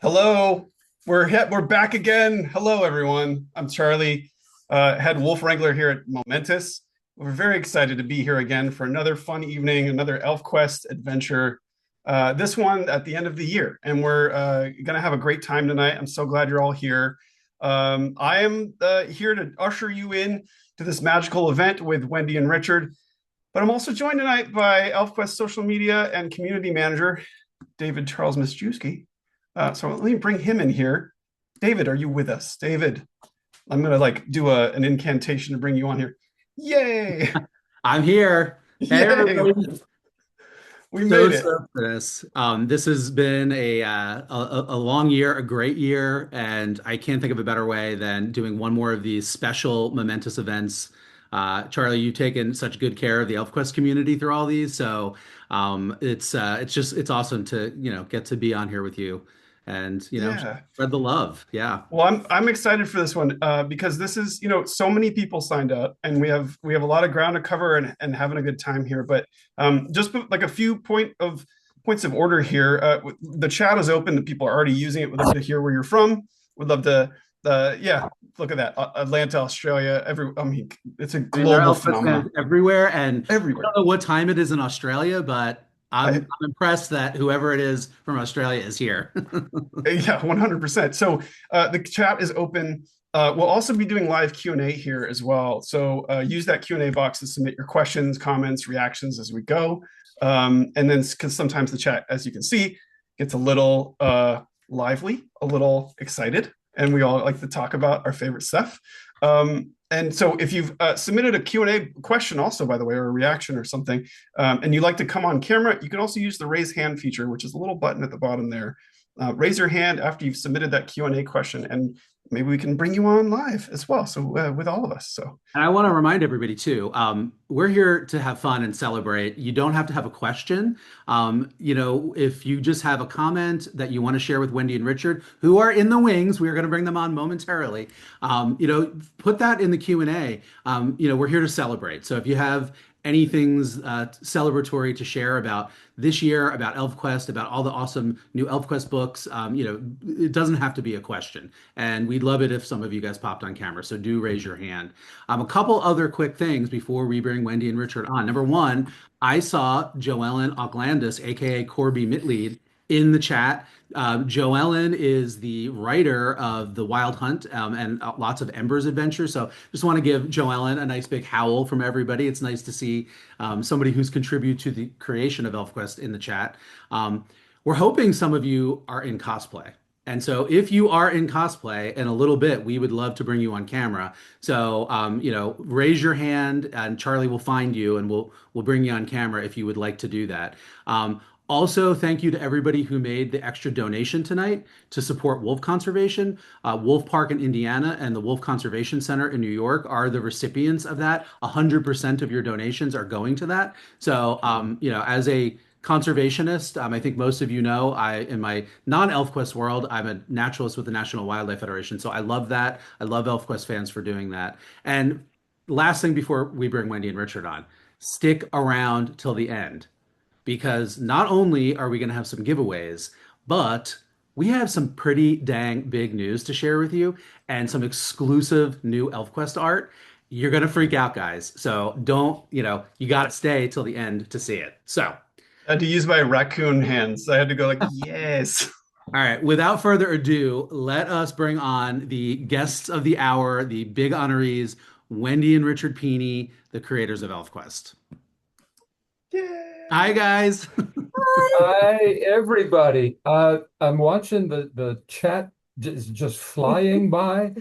Hello, we're back again. Hello, everyone. I'm Charlie, head wolf wrangler here at Momentus. We're very excited to be here again for another fun evening, another ElfQuest adventure. This one at the end of the year, and we're gonna have a great time tonight. I'm so glad you're all here. I am here to usher you in to this magical event with Wendy and Richard, but I'm also joined tonight by ElfQuest social media and community manager David Charles Miszewski. So let me bring him in here. David, are you with us? David, I'm gonna like do an incantation to bring you on here. Yay! I'm here. Hey, Yay! everybody. We So made it. stoked for this. This has been a long year, a great year, and I can't think of a better way than doing one more of these special momentous events. Charlie, you've taken such good care of the ElfQuest community through all these, so it's awesome to get to be on here with you and Yeah. spread the love. Yeah. Well, I'm excited for this one because this is so many people signed up and we have a lot of ground to cover and having a good time here. But just like a few points of order here. The chat is open. The people are already using it. We'd love to hear where you're from. Would love to. Yeah, look at that. Atlanta, Australia. I mean, it's a I mean, there global are Elfquest fans phenomenon everywhere, and I everywhere. don't know what time it is in Australia, but I'm I, I'm impressed that whoever it is from Australia is here. Yeah, 100%. So the chat is open. We'll also be doing live Q&A here as well. So use that Q&A box to submit your questions, comments, reactions as we go. And then because sometimes the chat, as you can see, gets a little lively, a little excited, and we all like to talk about our favorite stuff. And so if you've submitted a Q&A question also, by the way, or a reaction or something, and you'd like to come on camera, you can also use the raise hand feature, which is a little button at the bottom there. Raise your hand after you've submitted that Q&A question, and maybe we can bring you on live as well. So with all of us. So And I want to remind everybody too, we're here to have fun and celebrate. You don't have to have a question. If you just have a comment that you want to share with Wendy and Richard, who are in the wings, we are going to bring them on momentarily. Put that in the Q&A. We're here to celebrate. So if you have anything's celebratory to share about this year, about ElfQuest, about all the awesome new ElfQuest books, it doesn't have to be a question. And we'd love it if some of you guys popped on camera. So do raise your hand. A couple other quick things before we bring Wendy and Richard on. Number one, I saw Joellen Auglandis, aka Corby Mitlead, in the chat. Joellen is the writer of The Wild Hunt and lots of Embers adventures. So just want to give Joellen a nice big howl from everybody. It's nice to see somebody who's contributed to the creation of ElfQuest in the chat. We're hoping some of you are in cosplay. And so if you are in cosplay in a little bit, we would love to bring you on camera. So, raise your hand and Charlie will find you and we'll bring you on camera if you would like to do that. Also, thank you to everybody who made the extra donation tonight to support wolf conservation. Wolf Park in Indiana and the Wolf Conservation Center in New York are the recipients of that. 100% of your donations are going to that. So, as a conservationist, I think most of you know, in my non-ElfQuest world, I'm a naturalist with the National Wildlife Federation. So I love that. I love ElfQuest fans for doing that. And last thing before we bring Wendy and Richard on, stick around till the end because not only are we going to have some giveaways, but we have some pretty dang big news to share with you and some exclusive new ElfQuest art. You're going to freak out, guys. So don't, you got to stay till the end to see it. So, I had to use my raccoon hands. I had to go like, yes. all right, without further ado, let us bring on the guests of the hour, the big honorees, Wendy and Richard Pini, the creators of ElfQuest. Hi, Yay. guys. Hi, everybody. I'm watching the chat just flying by.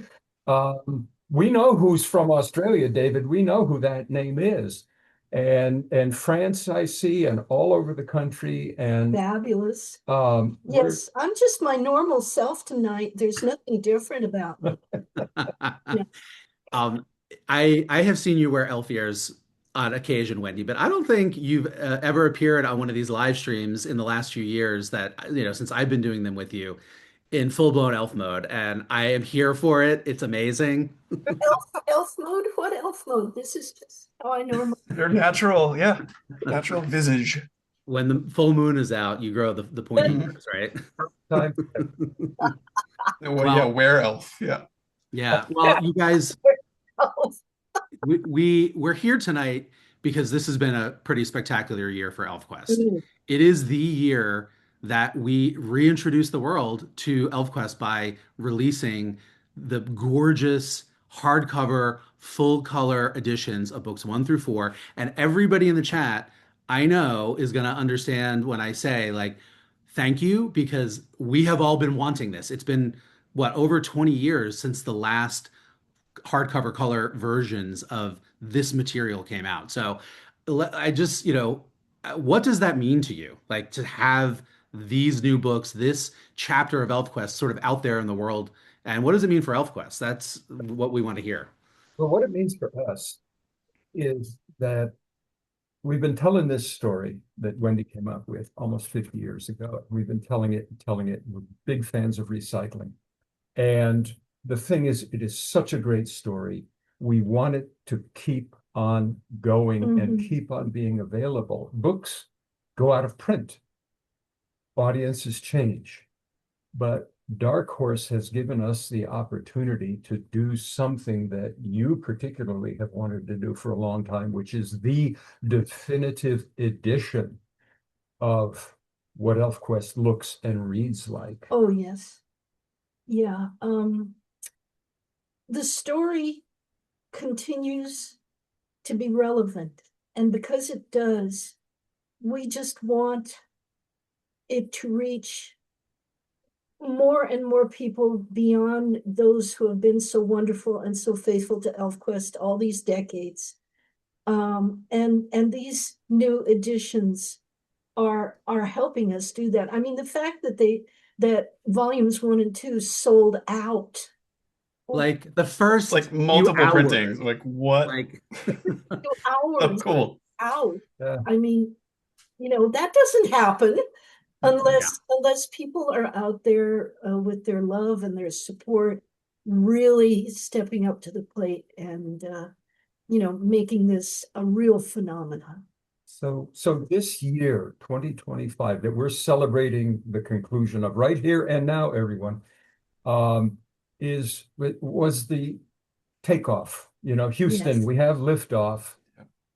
We know who's from Australia, David. We know who that name is. And France, I see, and all over the country. And Fabulous. we're Yes, I'm just my normal self tonight. There's nothing different about me. Yeah. Um, I have seen you wear elf ears on occasion, Wendy, but I don't think you've ever appeared on one of these live streams in the last few years that, since I've been doing them with you in full-blown elf mode, and I am here for it. It's amazing. Elf mode? What elf mode? This is just how I normally. Their natural, yeah, natural visage. when the full moon is out, you grow the pointy ears, right? Time. Well, yeah, Well, were elf. Yeah. yeah. Well, you guys, we're here tonight because this has been a pretty spectacular year for ElfQuest. Mm. It is the year that we reintroduce the world to ElfQuest by releasing the gorgeous hardcover, full color editions of books 1 through 4. And everybody in the chat, I know, is going to understand when I say, like, thank you, because we have all been wanting this. It's been, what, over 20 years since the last hardcover color versions of this material came out. So I just, what does that mean to you? Like, to have these new books, this chapter of ElfQuest sort of out there in the world, and what does it mean for ElfQuest? That's what we want to hear. Well, what it means for us is that we've been telling this story that Wendy came up with almost 50 years ago. We've been telling it and telling it. We're big fans of recycling. And the thing is, it is such a great story. We want it to keep on going and keep on being available. Books go out of print. Audiences change. But Dark Horse has given us the opportunity to do something that you particularly have wanted to do for a long time, which is the definitive edition of what ElfQuest looks and reads like. Oh, yes. Yeah. The story continues to be relevant. And because it does, we just want it to reach more and more people beyond those who have been so wonderful and so faithful to ElfQuest all these decades. And these new editions are helping us do that. I mean, the fact that volumes 1 and 2 sold out. Like the first Like multiple few printings. hours, Like what? like 2 So hours cool. out. Yeah. I mean, that doesn't happen unless people are out there with their love and their support, really stepping up to the plate and making this a real phenomenon. So this year, 2025, that we're celebrating the conclusion of right here and now, everyone, was the takeoff. Houston, Yes. we have liftoff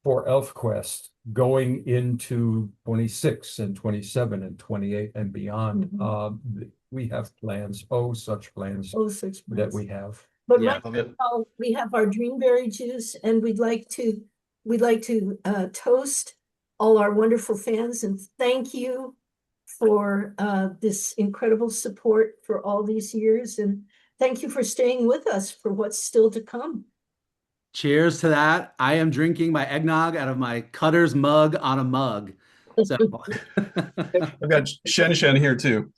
for ElfQuest going into 26 and 27 and 28 and beyond. We have plans, such plans Such that plans. we have. But Yeah. right now, we have our Dreamberry juice, and we'd like to toast all our wonderful fans and thank you for this incredible support for all these years, and thank you for staying with us for what's still to come. Cheers to that. I am drinking my eggnog out of my Cutter's mug on a mug. So, I've got Shen Shen here too.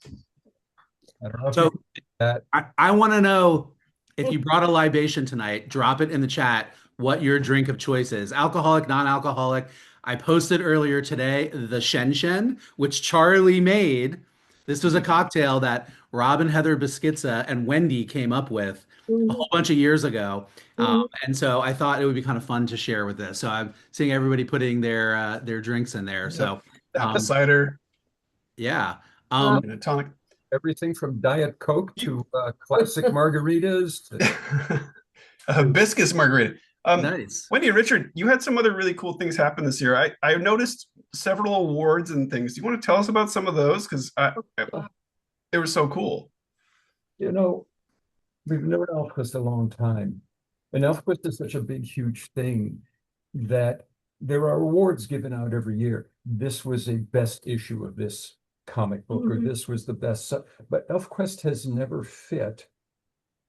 I don't know if so you did that. I want to know, if you brought a libation tonight, drop it in the chat what your drink of choice is. Alcoholic, non-alcoholic. I posted earlier today the Shen Shen, which Charlie made. This was a cocktail that Robin Heather Biskitza and Wendy came up with a whole bunch of years ago. And so I thought it would be kind of fun to share with this. So I'm seeing everybody putting their drinks in there. So Apple cider yeah. and a tonic. Everything from Diet Coke to classic margaritas. Hibiscus margarita. Nice. Wendy and Richard, you had some other really cool things happen this year. I noticed several awards and things. Do you want to tell us about some of those? Because they were so cool. We've known ElfQuest a long time. And ElfQuest is such a big, huge thing that there are awards given out every year. This was a best issue of this comic book, or this was the best. But ElfQuest has never fit.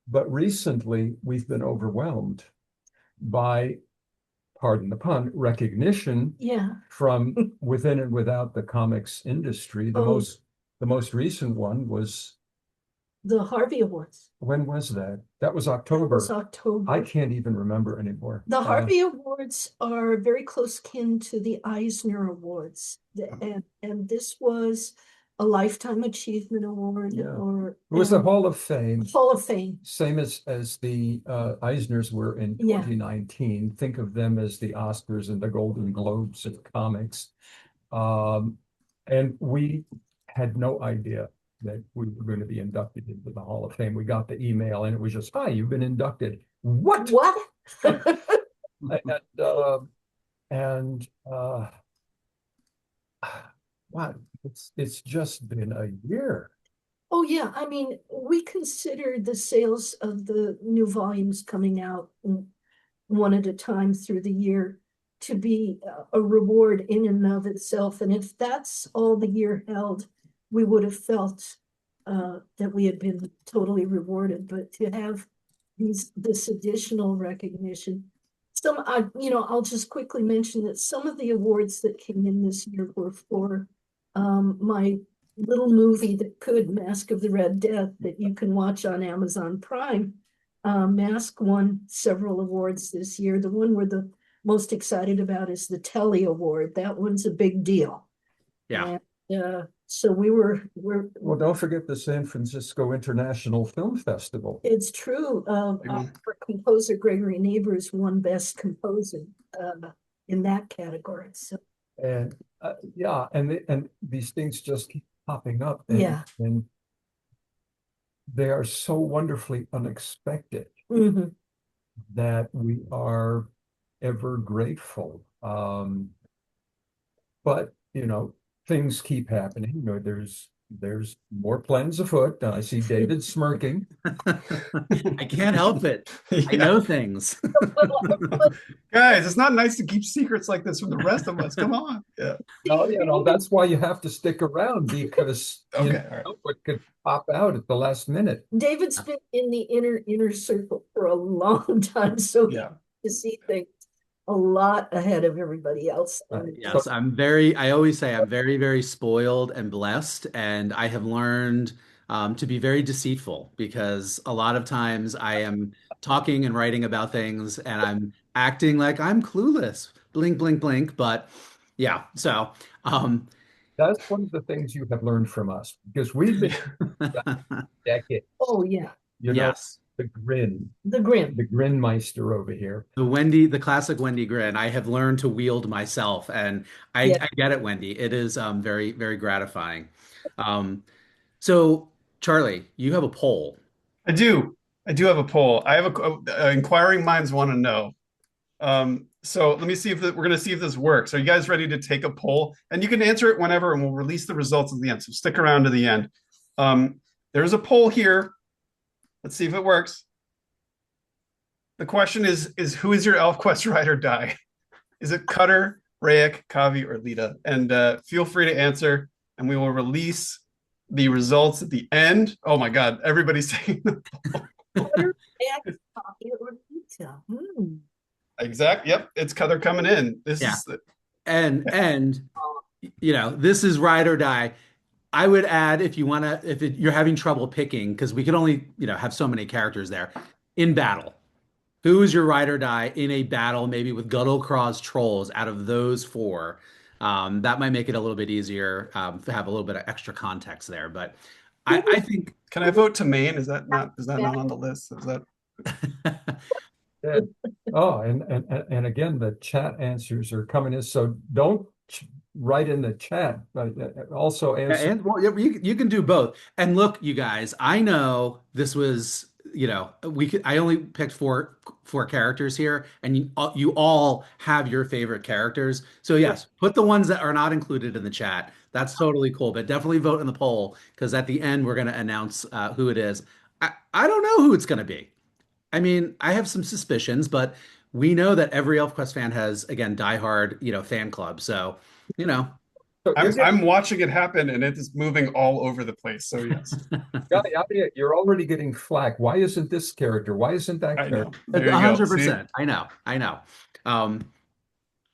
But recently, we've been overwhelmed by, pardon the pun, recognition from within and without the comics industry. The most recent one was the Harvey Awards. When was that? That was October. It was October. I can't even remember anymore. The Harvey Awards are very close kin to the Eisner Awards. And this was a Lifetime Achievement Award. Or it was the Hall of Fame. Hall of Fame. Same as the Eisners were in 2019. Think of them as the Oscars and the Golden Globes of comics. And we had no idea that we were going to be inducted into the Hall of Fame. We got the email and it was just, hi, you've been inducted. What? What? And wow, it's just been a year. Oh, yeah. I mean, we consider the sales of the new volumes coming out one at a time through the year to be a reward in and of itself. And if that's all the year held, we would have felt that we had been totally rewarded. But to have this additional recognition, I'll just quickly mention that some of the awards that came in this year were for my little movie that could, Mask of the Red Death, that you can watch on Amazon Prime. Mask won several awards this year. The one we're the most excited about is the Telly Award. That one's a big deal. Yeah. And, so we're Well, don't forget the San Francisco International Film Festival. it's true. Our composer Gregory Neighbors won Best Composer in that category. So And yeah, and these things just keep popping up. Yeah. And they are so wonderfully unexpected mhm. that we are ever grateful. But things keep happening. There's more plans afoot. I see David smirking. I can't help it. I know things. Guys, it's not nice to keep secrets like this from the rest of us. Come on. Yeah. No, that's why you have to stick around, because you Okay. All right. know what could pop out at the last minute. David's been in the inner circle for a long time, so Yeah. to see things a lot ahead of everybody else. Yes, I always say I'm very, very spoiled and blessed, and I have learned to be very deceitful, because a lot of times I am talking and writing about things and I'm acting like I'm clueless. Blink, blink, blink. But yeah, so That's one of the things you have learned from us, because we've been decades. Oh yeah, yes. The grin, the grin. the grinmeister over here. The classic Wendy grin, I have learned to wield myself, and Yeah. I get it, Wendy. It is very, very gratifying. So Charlie, you have a poll. I do have a poll. I have inquiring minds want to know. So let me see if we're going to see if this works. Are you guys ready to take a poll? And you can answer it whenever, and we'll release the results at the end. So stick around to the end. There's a poll here. Let's see if it works. The question is who is your ElfQuest ride or die? Is it Cutter, Rayek, Kavi, or Lita? And feel free to answer, and we will release the results at the end. Oh my God, everybody's saying the poll. Exact. Yep, it's Cutter coming in. This is and this is ride or die. I would add, if you want to, you're having trouble picking, because we could only, have so many characters there, in battle. Who is your ride or die in a battle, maybe with Guttlecraw's trolls out of those four? That might make it a little bit easier to have a little bit of extra context there. But I think. Can I vote to main? Is that not on the list? Is that? Oh, and again, the chat answers are coming in. So don't write in the chat, but also answer. And well, you can do both. And look, you guys, I know this was, I only picked four characters here, and you all have your favorite characters. So yes, put the ones that are not included in the chat. That's totally cool, but definitely vote in the poll, because at the end we're going to announce who it is. I don't know who it's going to be. I mean, I have some suspicions, but we know that every ElfQuest fan has, again, diehard, fan club. So, I'm watching it happen, and it is moving all over the place. So yes, you're already getting flack. Why isn't this character? Why isn't that character? 100%. I know.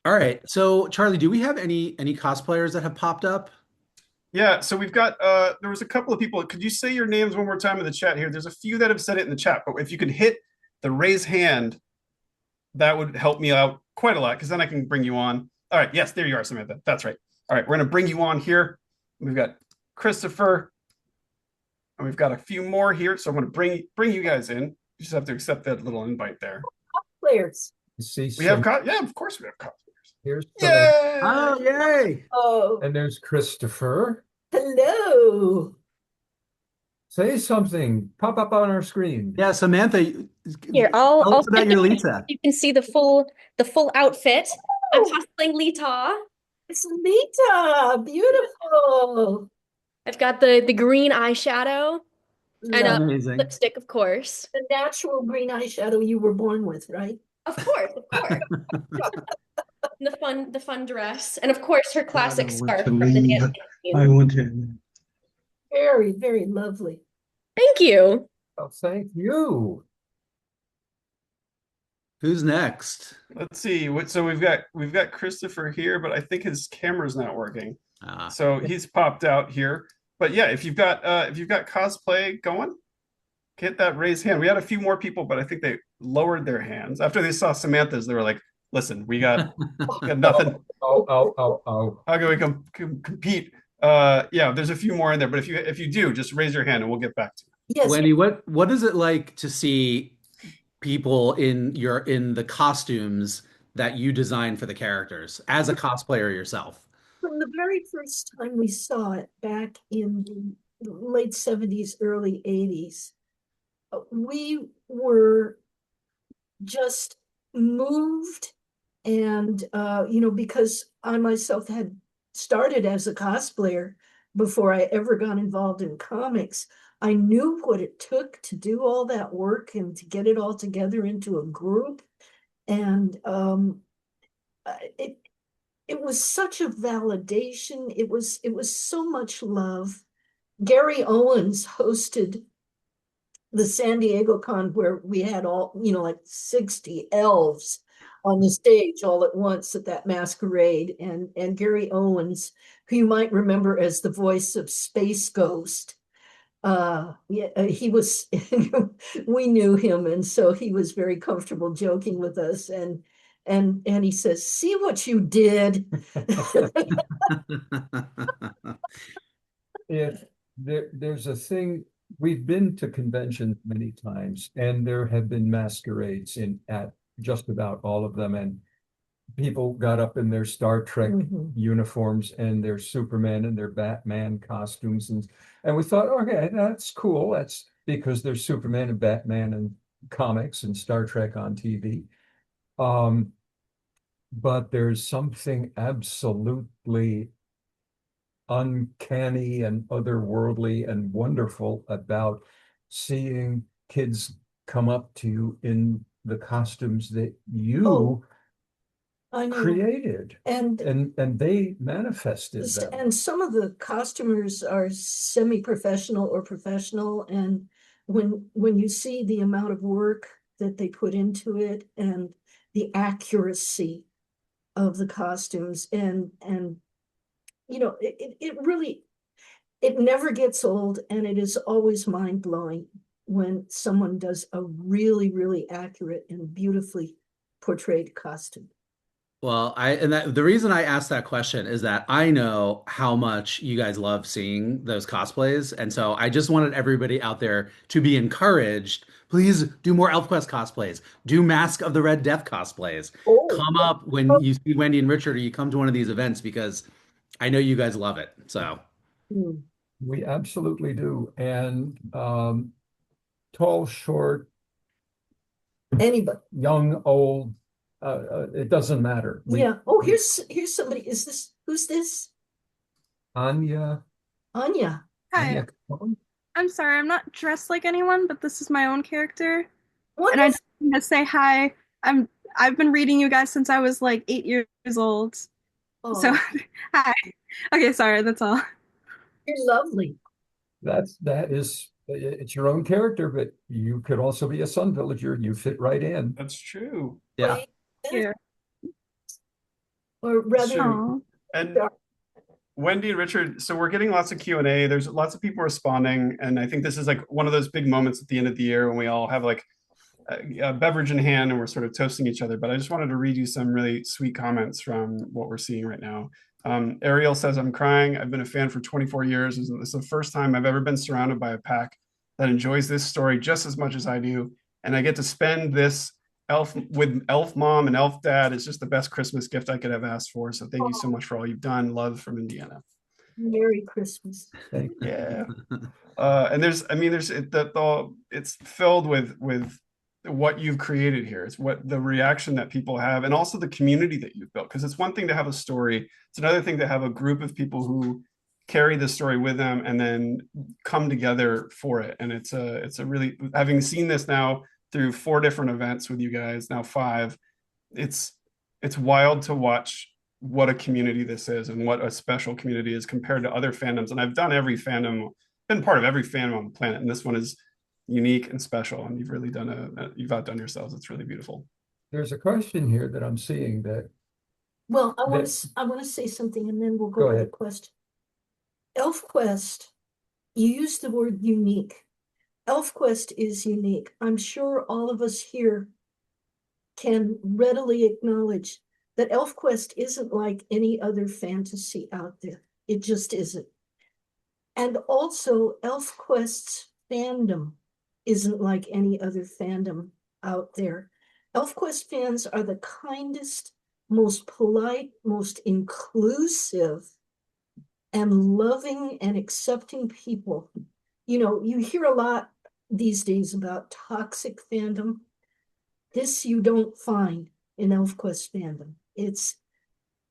All right. So, Charlie, do we have any cosplayers that have popped up? Yeah. So we've got. There was a couple of people. Could you say your names one more time in the chat here? There's a few that have said it in the chat, but if you could hit the raise hand, that would help me out quite a lot, because then I can bring you on. All right. Yes, there you are, Samantha. That's right. All right, we're going to bring you on here. We've got Christopher, and we've got a few more here. So I'm going to bring you guys in. You just have to accept that little invite there. Players. See, we have, yeah, of course we have cosplayers. Here's Oh, Yeah. yay! Oh, and there's Christopher. hello. Say something. Pop up on our screen. Yeah, Samantha, Here, tell I'll us about flip your it Lita. so you can see the full outfit. I'm Oh, cosplaying Lita. it's Lita. Beautiful. I've got the green eyeshadow and Love Amazing. lipstick, of course. the natural green eyeshadow you were born with, right? Of course, of course. The fun dress, and of course her classic scarf from the dancing scene. want to. Very, very lovely. Thank you. Oh, thank you. Who's next? Let's see. So we've got Christopher here, but I think his camera's not working. Ah, So he's popped out here. But yeah, if you've got cosplay going, hit that raise hand. We had a few more people, but I think they lowered their hands after they saw Samantha's. They were like, "Listen, we got nothing. Oh. How can we compete?" Yeah, there's a few more in there, but if you do, just raise your hand and we'll get back to you. Yes, Wendy, what is it like to see people in the costumes that you design for the characters as a cosplayer yourself? from the very first time we saw it back in the late 70s, early 80s, we were just moved. And, because I myself had started as a cosplayer before I ever got involved in comics, I knew what it took to do all that work and to get it all together into a group. And it was such a validation. It was so much love. Gary Owens hosted the San Diego Con where we had all, like 60 elves on the stage all at once at that masquerade. And Gary Owens, who you might remember as the voice of Space Ghost, he was we knew him, and so he was very comfortable joking with us, and he says, "See what you did." If there's a thing, we've been to conventions many times, and there have been masquerades at just about all of them, and people got up in their Star Trek Mhm. uniforms and their Superman and their Batman costumes, and we thought, okay, that's cool. That's because there's Superman and Batman and comics and Star Trek on TV. But there's something absolutely uncanny and otherworldly and wonderful about seeing kids come up to you in the costumes that you Oh, I know. created, And and they manifested them. and some of the costumers are semi-professional or professional, and when you see the amount of work that they put into it and the accuracy of the costumes, and it really, it never gets old, and it is always mind-blowing when someone does a really, really accurate and beautifully portrayed costume. Well, the reason I asked that question is that I know how much you guys love seeing those cosplays, and so I just wanted everybody out there to be encouraged. Please do more ElfQuest cosplays. Do Mask of the Red Death cosplays. Oh, Come up when you see Wendy and Richard, or you come to one of these events because I know you guys love it. So mm, We absolutely do. And tall, short, anybody. young, old, it doesn't matter. Yeah. Oh, here's somebody. Who's this? Anya. Anya. Anya Hi, Cohen? I'm sorry, I'm not dressed like anyone, but this is my own character. What And I is just want to say hi. I've been reading you guys since I was like 8 years old. So oh, hi. Okay, sorry, that's all. you're lovely. That is, it's your own character, but you could also be a Sun Villager. You fit right in. That's true. yeah. Right? Here. Or rather, Sure. Oh, And Wendy and Richard, so we're getting lots of Q&A. There's lots of people responding, and I think this is like one of those big moments at the end of the year when we all have like a beverage in hand and we're sort of toasting each other. But I just wanted to read you some really sweet comments from what we're seeing right now. Ariel says, "I'm crying. I've been a fan for 24 years. This is the first time I've ever been surrounded by a pack that enjoys this story just as much as I do. And I get to spend this Elf with Elf Mom and Elf Dad is just the best Christmas gift I could have asked for. So thank you so much for all you've done. Love from Indiana. Merry Christmas. Yeah. And there's, I mean, it's filled with what you've created here. It's what the reaction that people have, and also the community that you've built. Because it's one thing to have a story, it's another thing to have a group of people who carry the story with them and then come together for it. And it's a really, having seen this now through 4 different events with you guys, now 5, it's wild to watch what a community this is and what a special community is compared to other fandoms. And I've done every fandom, been part of every fandom on the planet, and this one is unique and special. And you've really you've outdone yourselves. It's really beautiful. There's a question here that I'm seeing that. Well, I want to say something, and then we'll go to the question. ElfQuest, you used the word unique. ElfQuest is unique. I'm sure all of us here can readily acknowledge that ElfQuest isn't like any other fantasy out there. It just isn't. And also, ElfQuest's fandom isn't like any other fandom out there. ElfQuest fans are the kindest, most polite, most inclusive, and loving and accepting people. You know, you hear a lot these days about toxic fandom. This you don't find in ElfQuest fandom.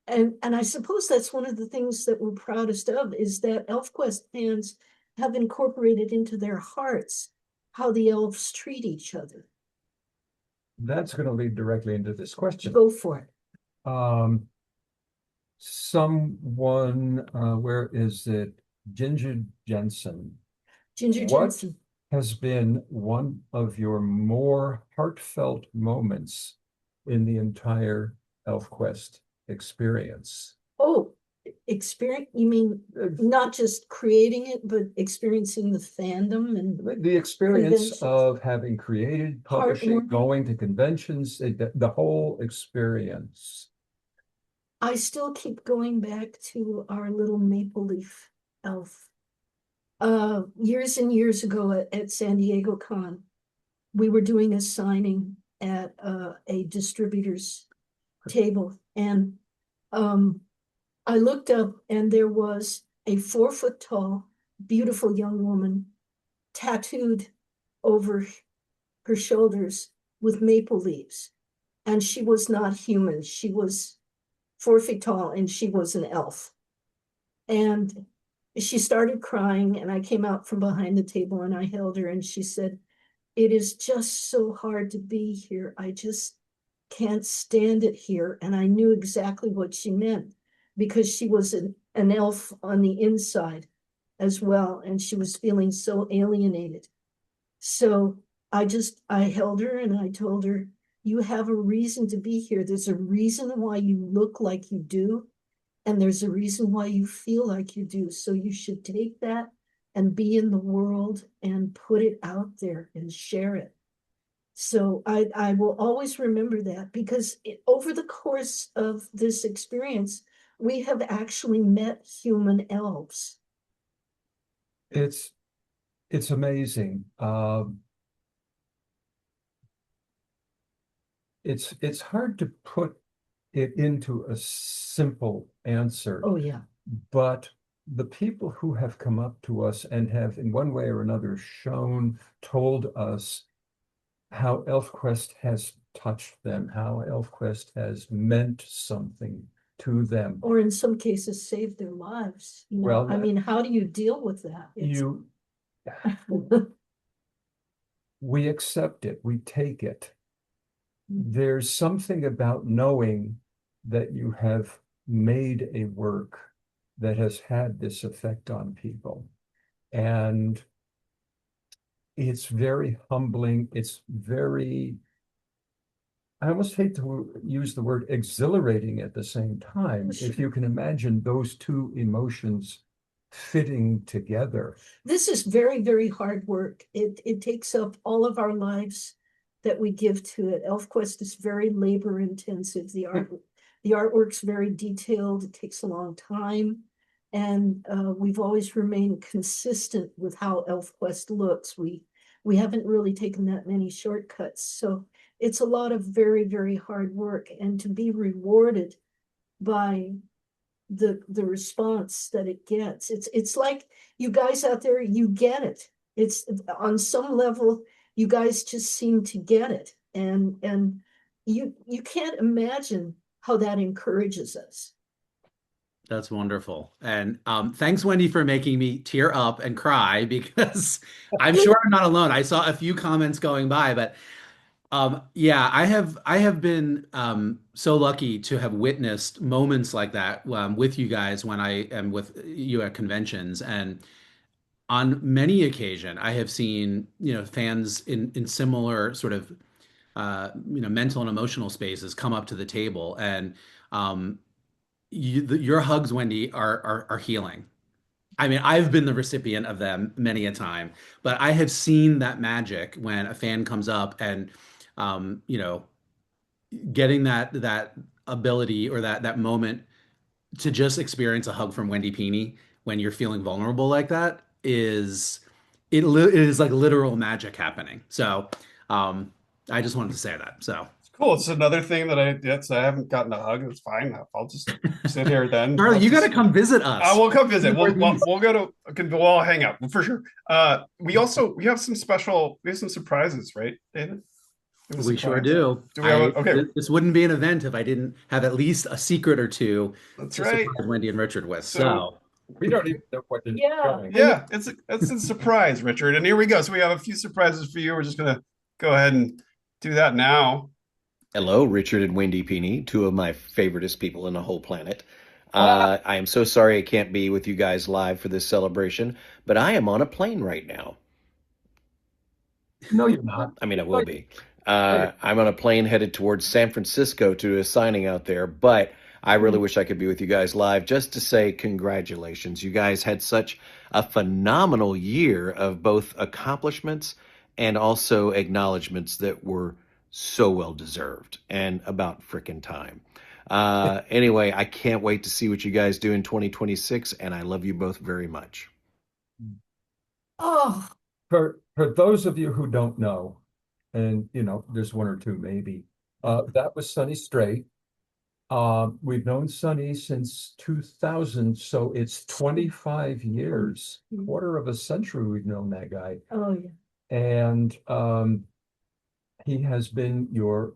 And I suppose that's one of the things that we're proudest of, is that ElfQuest fans have incorporated into their hearts how the elves treat each other. That's going to lead directly into this question. Go for it. Someone, where is it? Ginger Jensen. Ginger Jensen. What has been one of your more heartfelt moments in the entire ElfQuest experience? Oh, experience, you mean not just creating it, but experiencing the fandom and the experience of having created, publishing, going to conventions, the whole experience. I still keep going back to our little maple leaf elf. Years and years ago at San Diego Con, we were doing a signing at a distributor's table, and I looked up, and there was a 4-foot tall, beautiful young woman tattooed over her shoulders with maple leaves. And she was not human. She was 4 feet tall, and she was an elf. And she started crying, and I came out from behind the table and I held her, and she said, "It is just so hard to be here. I just can't stand it here." And I knew exactly what she meant, because she was an elf on the inside as well, and she was feeling so alienated. So I held her and I told her, "You have a reason to be here. There's a reason why you look like you do, and there's a reason why you feel like you do. So you should take that and be in the world and put it out there and share it." So I will always remember that, because over the course of this experience, we have actually met human elves. It's amazing. It's hard to put it into a simple answer. Oh, yeah. But the people who have come up to us and have in one way or another told us how ElfQuest has touched them, how ElfQuest has meant something to them. Or in some cases, saved their lives. You know, well, I mean, how do you deal with that? We accept it, we take it. There's something about knowing that you have made a work that has had this effect on people. And it's very humbling. It's very, I almost hate to use the word exhilarating at the same time, if you can imagine those two emotions fitting together. This is very, very hard work. It takes up all of our lives that we give to it. ElfQuest is very labor intensive. The artwork's very detailed. It takes a long time. And we've always remained consistent with how ElfQuest looks. We haven't really taken that many shortcuts. So it's a lot of very, very hard work, and to be rewarded by the response that it gets. It's like you guys out there, you get it. It's on some level, you guys just seem to get it. And you can't imagine how that encourages us. That's wonderful. And thanks, Wendy, for making me tear up and cry because I'm sure I'm not alone. I saw a few comments going by, but yeah, I have been so lucky to have witnessed moments like that with you guys when I am with you at conventions, and on many occasion I have seen fans in similar sort of mental and emotional spaces come up to the table, and your hugs, Wendy, are healing. I mean, I've been the recipient of them many a time, but I have seen that magic when a fan comes up and, um, you know, getting that ability or that moment to just experience a hug from Wendy Pini when you're feeling vulnerable like that it is like literal magic happening. So, I just wanted to say that. So. It's cool. It's another thing that I did. So I haven't gotten a hug. It's fine. I'll just sit here then. Charlie, you got to come visit us. I will come visit. We'll go to. We'll all hang out for sure. We have some surprises, right, David? We sure do. Do we have okay. This wouldn't be an event if I didn't have at least a secret or two That's to right. surprise Wendy and Richard with. So we don't even know what to do. Yeah, it's a surprise, Richard. And here we go. So we have a few surprises for you. We're just gonna go ahead and do that now. Hello, Richard and Wendy Pini, two of my favoriteest people in the whole planet. I am so sorry I can't be with you guys live for this celebration, but I am on a plane right now. No, you're not. I mean, I will be. I'm on a plane headed towards San Francisco to a signing out there, but I really wish I could be with you guys live just to say congratulations. You guys had such a phenomenal year of both accomplishments and also acknowledgments that were so well deserved and about frickin' time. Anyway, I can't wait to see what you guys do in 2026, and I love you both very much. Oh, For those of you who don't know, and there's one or two maybe, that was Sonny Strait. We've known Sonny since 2000, so it's 25 years, quarter of a century we've known that guy. oh yeah. And he has been your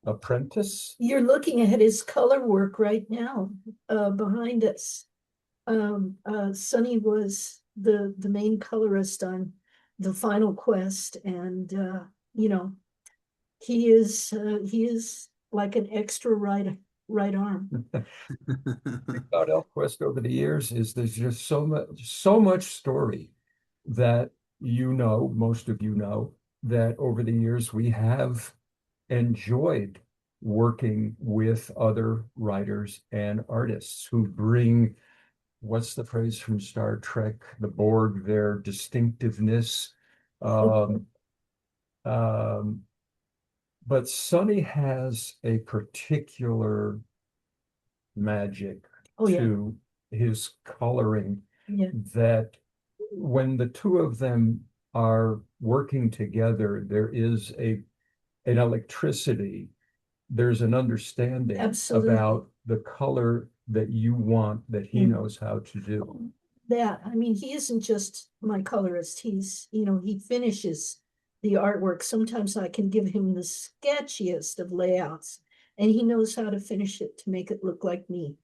apprentice. You're looking at his color work right now, behind us. Sonny was the main colorist on the final quest, and he is like an extra right arm. About ElfQuest over the years is there's just so much story that most of you know, that over the years we have enjoyed working with other writers and artists who bring, what's the phrase from Star Trek, the Borg, their distinctiveness. But Sonny has a particular magic to his coloring that when the two of them are working together, there is an electricity, there's an understanding about the color that you want, that he knows how to do. I mean, he isn't just my colorist. He's, he finishes the artwork. Sometimes I can give him the sketchiest of layouts, and he knows how to finish it to make it look like me.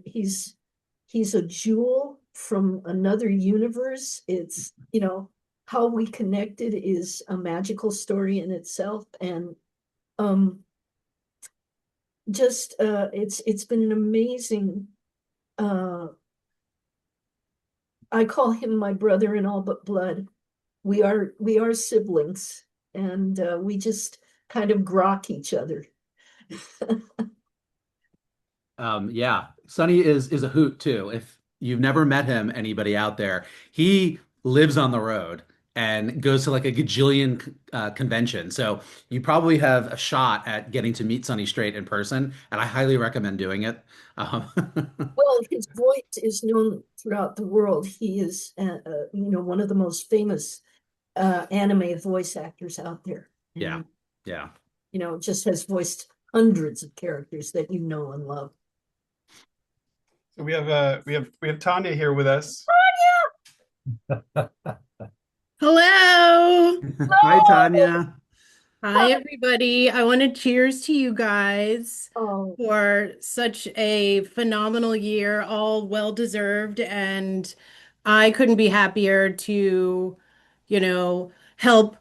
He's a jewel from another universe. It's, how we connected is a magical story in itself. And it's been an amazing, I call him my brother in all but blood. We are siblings, and we just kind of grok each other. Yeah, Sonny is a hoot too. If you've never met him, anybody out there, he lives on the road and goes to like a gajillion convention. So you probably have a shot at getting to meet Sonny Strait in person, and I highly recommend doing it. Well, his voice is known throughout the world. He is, one of the most famous anime voice actors out there. Yeah, yeah. just has voiced hundreds of characters that you know and love. So we have Tanya here with us. Hello. Hi, Tanya. Hi, everybody. I want to cheers to you guys Oh, for such a phenomenal year, all well deserved. And I couldn't be happier to, help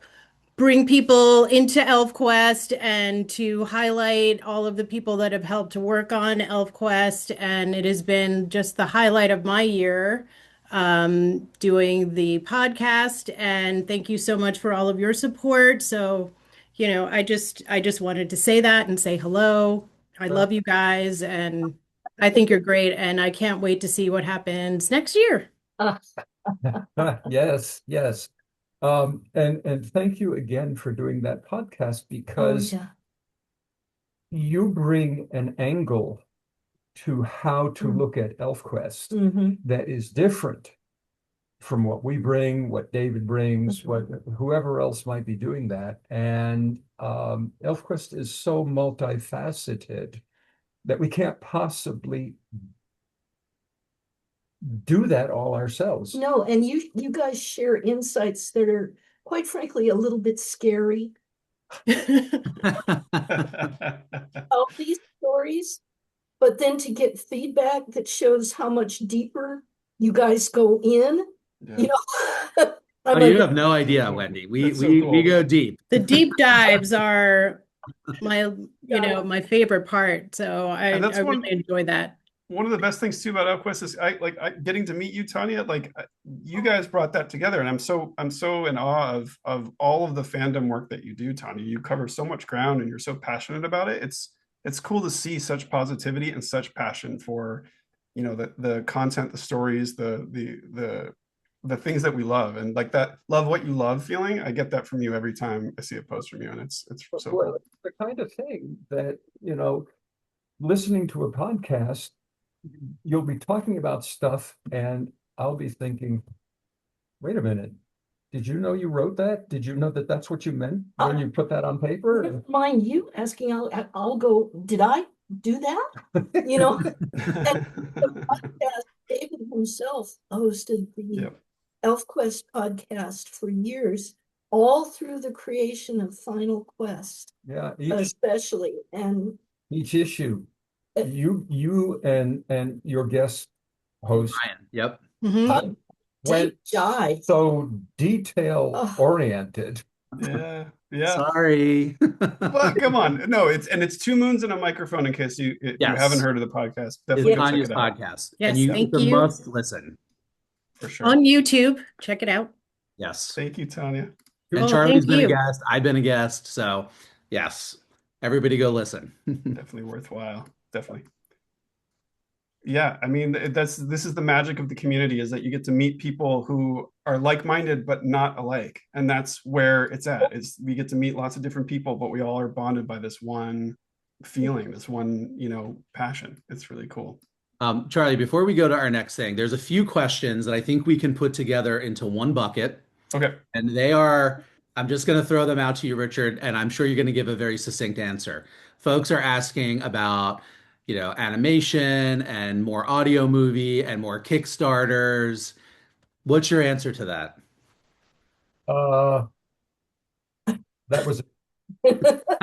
bring people into ElfQuest and to highlight all of the people that have helped to work on ElfQuest. And it has been just the highlight of my year doing the podcast. And thank you so much for all of your support. So, I just wanted to say that and say hello. I love you guys, and I think you're great. And I can't wait to see what happens next year. Yes, yes. And thank you again for doing that podcast, oh because yeah. you bring an angle to how to Mm. look at ElfQuest Mhm. that is different from what we bring, what David brings, what whoever else might be doing that. And ElfQuest is so multifaceted that we can't possibly do that all ourselves. No, and you guys share insights that are, quite frankly, a little bit scary. All these stories, but then to get feedback that shows how much deeper you guys go in, Yeah. Oh, I'm you like, have no idea, Wendy. We That's so we cool. go deep. The deep dives are my favorite part. So I And that's really enjoy that. one of the best things too about ElfQuest is I getting to meet you, Tanya. You guys brought that together, and I'm so in awe of all of the fandom work that you do, Tanya. You cover so much ground, and you're so passionate about it. It's cool to see such positivity and such passion for, the content, the stories, the things that we love, and like that love what you love feeling. I get that from you every time I see a post from you, and it's so Well, cool. it's the kind of thing that, listening to a podcast, you'll be talking about stuff and I'll be thinking, wait a minute, did you know you wrote that? Did you know that that's what you meant when you put that on paper? never mind you asking, I'll go, did I do that? You know, and the podcast, David himself hosted the Yep. ElfQuest podcast for years, all through the creation of Final Quest, Yeah, especially. And each issue, you and your guest host Ryan. Yep. Mhm. went dive. so detail oriented. Yeah. Sorry. Well, come on. No, it's Two Moons and a Microphone. In case you Yes. haven't heard of the podcast, It's definitely go check Tanya's it out podcast. Yes, and thank it's a you. must listen. for sure. On YouTube. Check it out. Yes. Thank you, Tanya. And Oh, Charlie's thank been a you. guest. I've been a guest. So yes, everybody go listen. Definitely worthwhile. Definitely. Yeah, I mean, this is the magic of the community, is that you get to meet people who are like-minded but not alike, and that's where it's at. Is we get to meet lots of different people, but we all are bonded by this one feeling, this one, passion. It's really cool. Charlie, before we go to our next thing, there's a few questions that I think we can put together into one bucket. Okay. And they are, I'm just going to throw them out to you, Richard, and I'm sure you're going to give a very succinct answer. Folks are asking about, animation and more audio movie and more Kickstarters. What's your answer to that? That was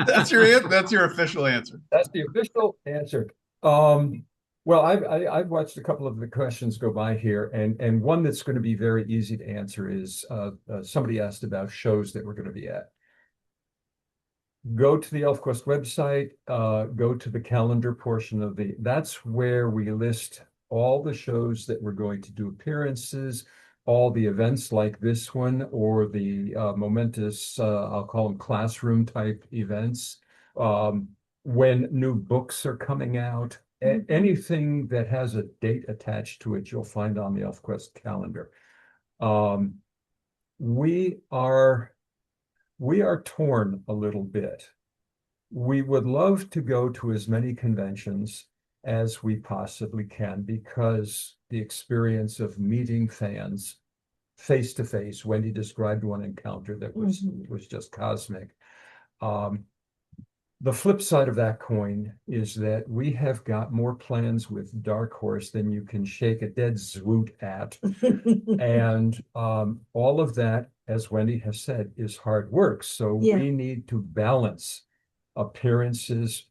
That's your official answer. That's the official answer. Well, I've watched a couple of the questions go by here, and one that's going to be very easy to answer is somebody asked about shows that we're going to be at. Go to the ElfQuest website, go to the calendar portion that's where we list all the shows that we're going to do appearances, all the events like this one, or the Momentus, I'll call them classroom type events. When new books are coming out, anything that has a date attached to it, you'll find on the ElfQuest calendar. We are torn a little bit. We would love to go to as many conventions as we possibly can, because the experience of meeting fans face to face, Wendy described one encounter that was just cosmic. The flip side of that coin is that we have got more plans with Dark Horse than you can shake a dead zoot at. And all of that, as Wendy has said, is hard work. So Yeah. we need to balance appearances,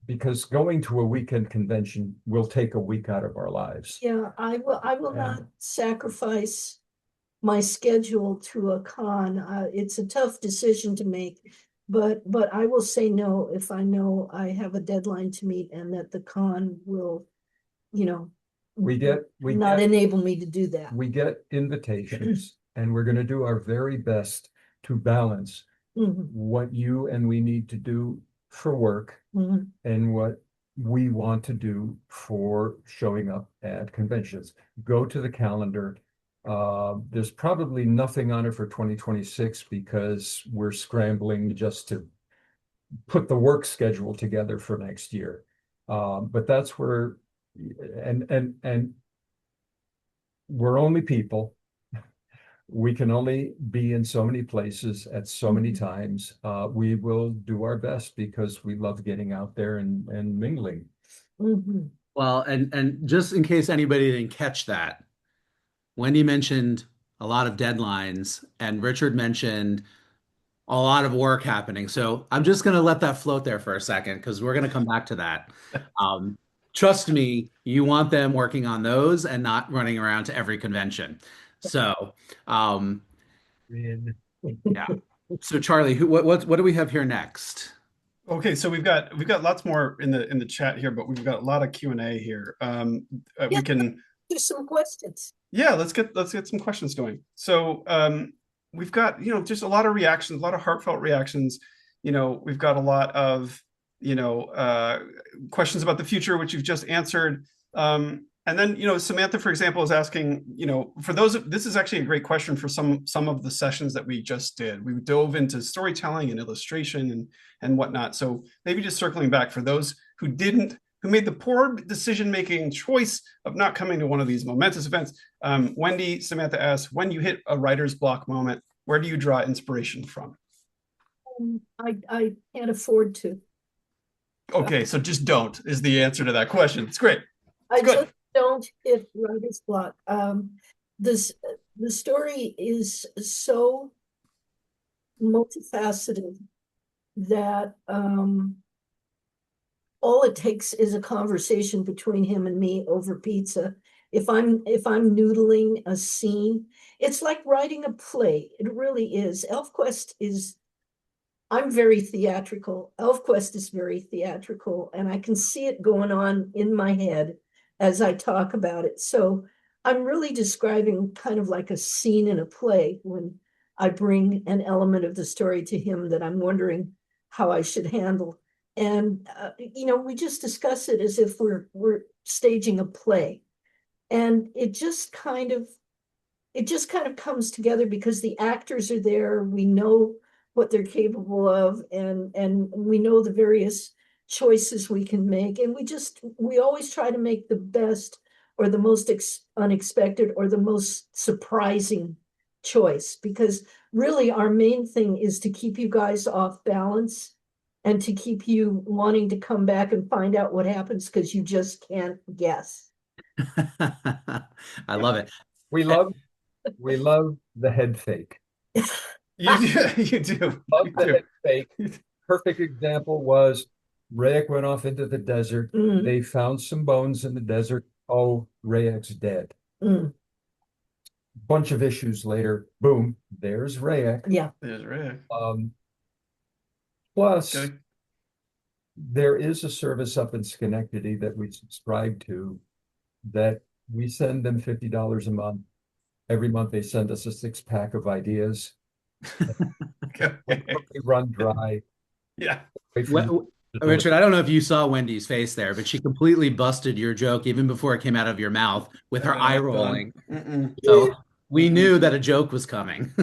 because going to a weekend convention will take a week out of our lives. Yeah, I will not sacrifice my schedule to a con. It's a tough decision to make, but I will say no if I know I have a deadline to meet and that the con will, not enable me to do that. We get invitations, and we're going to do our very best to balance what you and we need to do for work and what we want to do for showing up at conventions. Go to the calendar. There's probably nothing on it for 2026 because we're scrambling just to put the work schedule together for next year. But that's where, and we're only people. We can only be in so many places at so many times. We will do our best because we love getting out there and mingling. Well, and just in case anybody didn't catch that, Wendy mentioned a lot of deadlines and Richard mentioned a lot of work happening. So I'm just going to let that float there for a second because we're going to come back to that. Trust me, you want them working on those and not running around to every convention. So, yeah. So Charlie, what do we have here next? Okay, so we've got lots more in the chat here, but we've got a lot of Q&A here. We can do some questions. Yeah, let's get some questions going. So we've got just a lot of reactions, a lot of heartfelt reactions. We've got a lot of questions about the future, which you've just answered. And then, Samantha, for example, is asking, for those, this is actually a great question for some of the sessions that we just did. We dove into storytelling and illustration and whatnot. So maybe just circling back for those who made the poor decision-making choice of not coming to one of these Momentus events. Wendy, Samantha asks, when you hit a writer's block moment, where do you draw inspiration from? I can't afford to. Okay, so just don't is the answer to that question. It's great. It's good. Just don't hit writer's block. The story is so multifaceted that all it takes is a conversation between him and me over pizza. If I'm noodling a scene, it's like writing a play. It really is. I'm very theatrical. ElfQuest is very theatrical, and I can see it going on in my head as I talk about it. So I'm really describing kind of like a scene in a play when I bring an element of the story to him that I'm wondering how I should handle. And we just discuss it as if we're staging a play, and it just kind of comes together because the actors are there. We know what they're capable of, and we know the various choices we can make, and we always try to make the best or the most unexpected or the most surprising choice, because really our main thing is to keep you guys off balance and to keep you wanting to come back and find out what happens because you just can't guess. I love it. We love the head fake. You do. Love the head fake. Perfect example was Rayek went off into the desert. They found some bones in the desert. Oh, Rayek's dead. Bunch of issues later, boom, there's Rayek. Yeah. There's Rayek. Plus, there is a service up in Schenectady that we subscribe to that we send them $50 a month. Every month they send us a 6-pack of ideas. Okay. They run dry. Yeah. Richard, I don't know if you saw Wendy's face there, but she completely busted your joke even before it came out of your mouth with her eye rolling. So we knew that a joke was coming.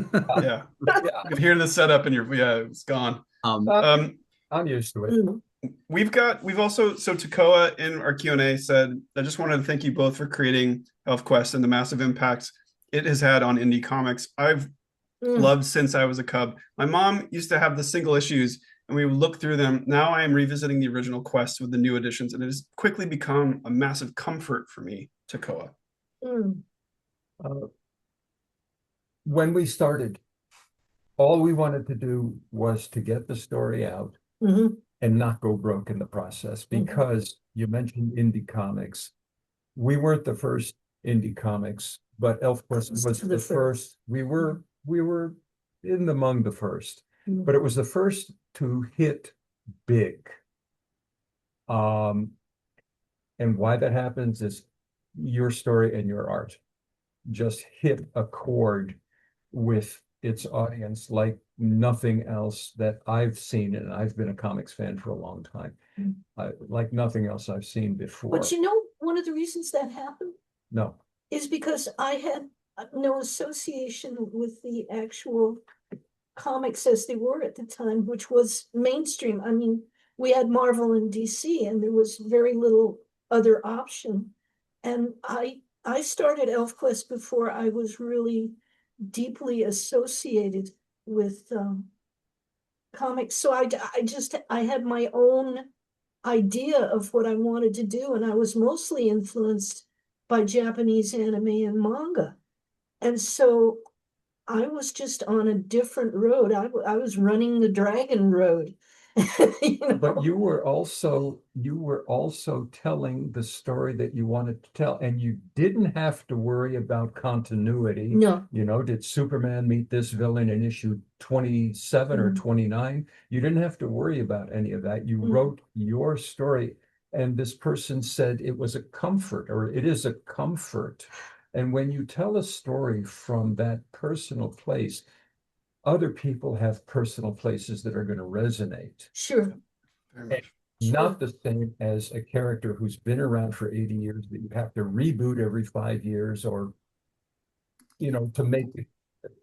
Yeah. You could hear the setup and it's gone. I'm used to it. We've also, so Takoa in our Q&A said, I just wanted to thank you both for creating ElfQuest and the massive impact it has had on indie comics. I've loved since I was a cub. My mom used to have the single issues and we would look through them. Now I am revisiting the original quest with the new editions, and it has quickly become a massive comfort for me, Tekoa. Mm. When we started, all we wanted to do was to get the story out Mhm. and not go broke in the process, because you mentioned indie comics. We weren't the first indie comics, but ElfQuest was the first. We were in among the first, but it was the first to hit big. And why that happens is your story and your art just hit a chord with its audience like nothing else that I've seen, and I've been a comics fan for a long time. Like nothing else I've seen before. But you know, one of the reasons that happened No. is because I had no association with the actual comics as they were at the time, which was mainstream. I mean, we had Marvel and DC, and there was very little other option. And I started ElfQuest before I was really deeply associated with comics. So I had my own idea of what I wanted to do, and I was mostly influenced by Japanese anime and manga. And so I was just on a different road. I was running the dragon road. You know? But you were also telling the story that you wanted to tell, and you didn't have to worry about continuity. No. You know, did Superman meet this villain in issue 27 or 29? You didn't have to worry about any of that. You wrote your story, and this person said it was a comfort, or it is a comfort. And when you tell a story from that personal place, other people have personal places that are going to resonate. Sure. Not the same as a character who's been around for 80 years that you have to reboot every 5 years, or, you know, to make it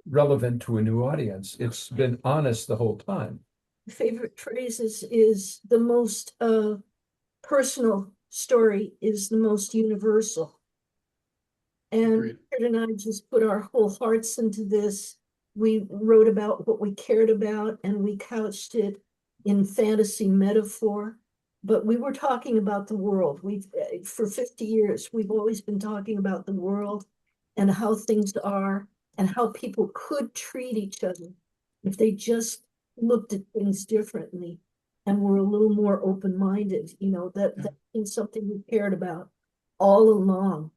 relevant to a new audience. It's been honest the whole time. Favorite phrase is the most personal story is the most universal. And Agreed. Richard and I just put our whole hearts into this. We wrote about what we cared about, and we couched it in fantasy metaphor. But we were talking about the world. For 50 years, we've always been talking about the world and how things are and how people could treat each other if they just looked at things differently and were a little more open-minded. You know, that's been something we cared about all along.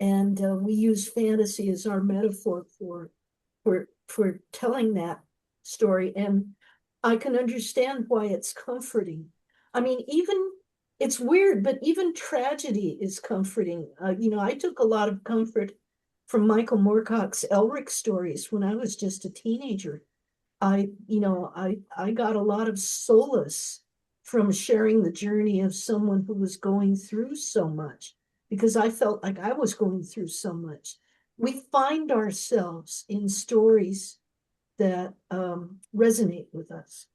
And we use fantasy as our metaphor for telling that story. And I can understand why it's comforting. I mean, even, it's weird, but even tragedy is comforting. You know, I took a lot of comfort from Michael Moorcock's Elric stories when I was just a teenager. I got a lot of solace from sharing the journey of someone who was going through so much, because I felt like I was going through so much. We find ourselves in stories that resonate with us.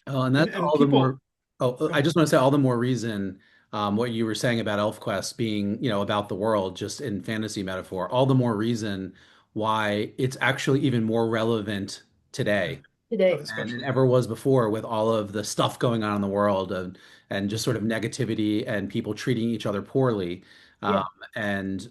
Oh, and that's And all the people- more. Oh, I just want to say all the more reason. What you were saying about ElfQuest being, you know, about the world, just in fantasy metaphor, all the more reason why it's actually even more relevant today Today. than it ever was before, with all of the stuff going on in the world, and just sort of negativity and people treating each other poorly. Yeah. And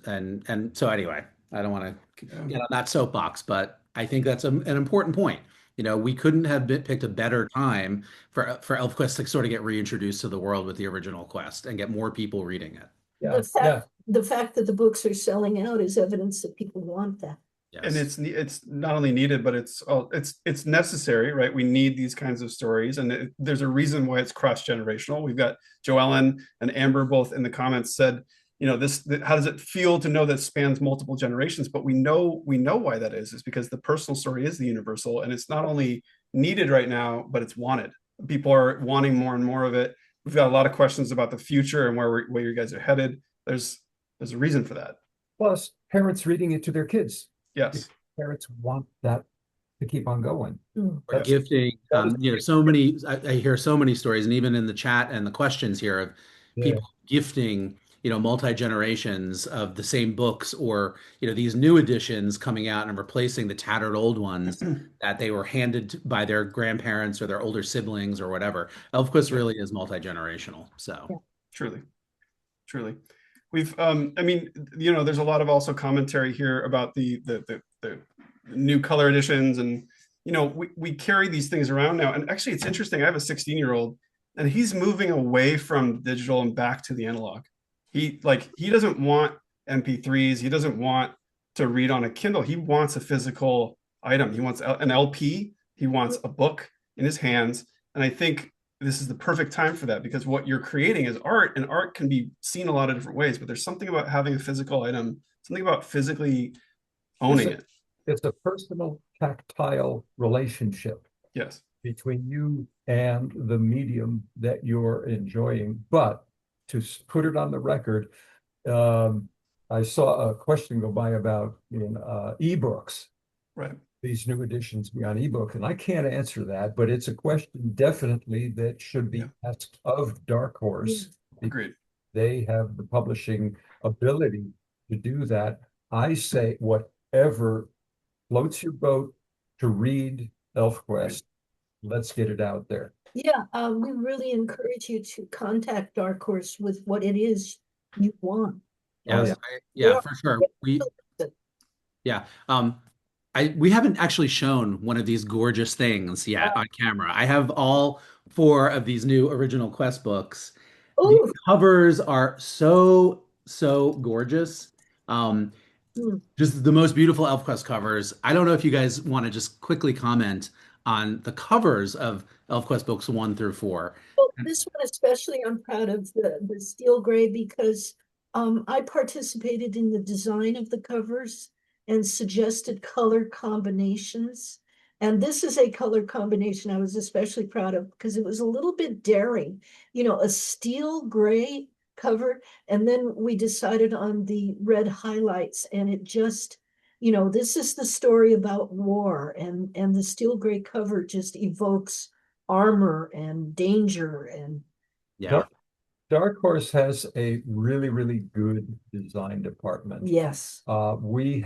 so anyway, I don't want to get on that soapbox, but I think that's an important point. You know, we couldn't have picked a better time for ElfQuest to sort of get reintroduced to the world with the original quest and get more people reading it. Yeah, The fact that the books are selling out is evidence that people want that. Yes. And it's not only needed, but it's necessary, right? We need these kinds of stories, and there's a reason why it's cross-generational. We've got Joellen and Amber both in the comments said, you know, how does it feel to know that spans multiple generations? But we know why that is because the personal story is the universal, and it's not only needed right now, but it's wanted. People are wanting more and more of it. We've got a lot of questions about the future and where you guys are headed. There's a reason for that. Plus, parents reading it to their kids. Yes. Parents want that to keep on going. Or gifting, you know, so many, I hear so many stories, and even in the chat and the questions here of people gifting, multi-generations of the same books, or these new editions coming out and replacing the tattered old ones that they were handed by their grandparents or their older siblings or whatever. ElfQuest really is multi-generational. So Truly, truly. We've I mean, there's a lot of also commentary here about the new color editions, and we carry these things around now. And actually it's interesting. I have a 16-year-old and he's moving away from digital and back to the analog. He doesn't want MP3s. He doesn't want to read on a Kindle. He wants a physical item. He wants an LP. He wants a book in his hands. And I think this is the perfect time for that, because what you're creating is art, and art can be seen a lot of different ways, but there's something about having a physical item, something about physically owning it. It's a personal, tactile relationship. Yes. Between you and the medium that you're enjoying. But to put it on the record, I saw a question go by about ebooks. Right. These new editions be on ebook, and I can't answer that, but it's a question definitely that should be asked of Dark Horse. Agreed. They have the publishing ability to do that. I say whatever floats your boat to read ElfQuest, let's get it out there. Yeah, we really encourage you to contact Dark Horse with what it is you want. Yes, for sure. We haven't actually shown one of these gorgeous things yet on camera. I have all 4 of these new original Quest books. The covers are so gorgeous. Just the most beautiful ElfQuest covers. I don't know if you guys want to just quickly comment on the covers of ElfQuest books 1 through 4. Well, this one especially, I'm proud of the steel gray, because I participated in the design of the covers and suggested color combinations. And this is a color combination I was especially proud of, because it was a little bit daring, a steel gray cover. And then we decided on the red highlights, and it just, this is the story about war, and the steel gray cover just evokes armor and danger. And Dark Horse has a really, really good design department. Yes. We've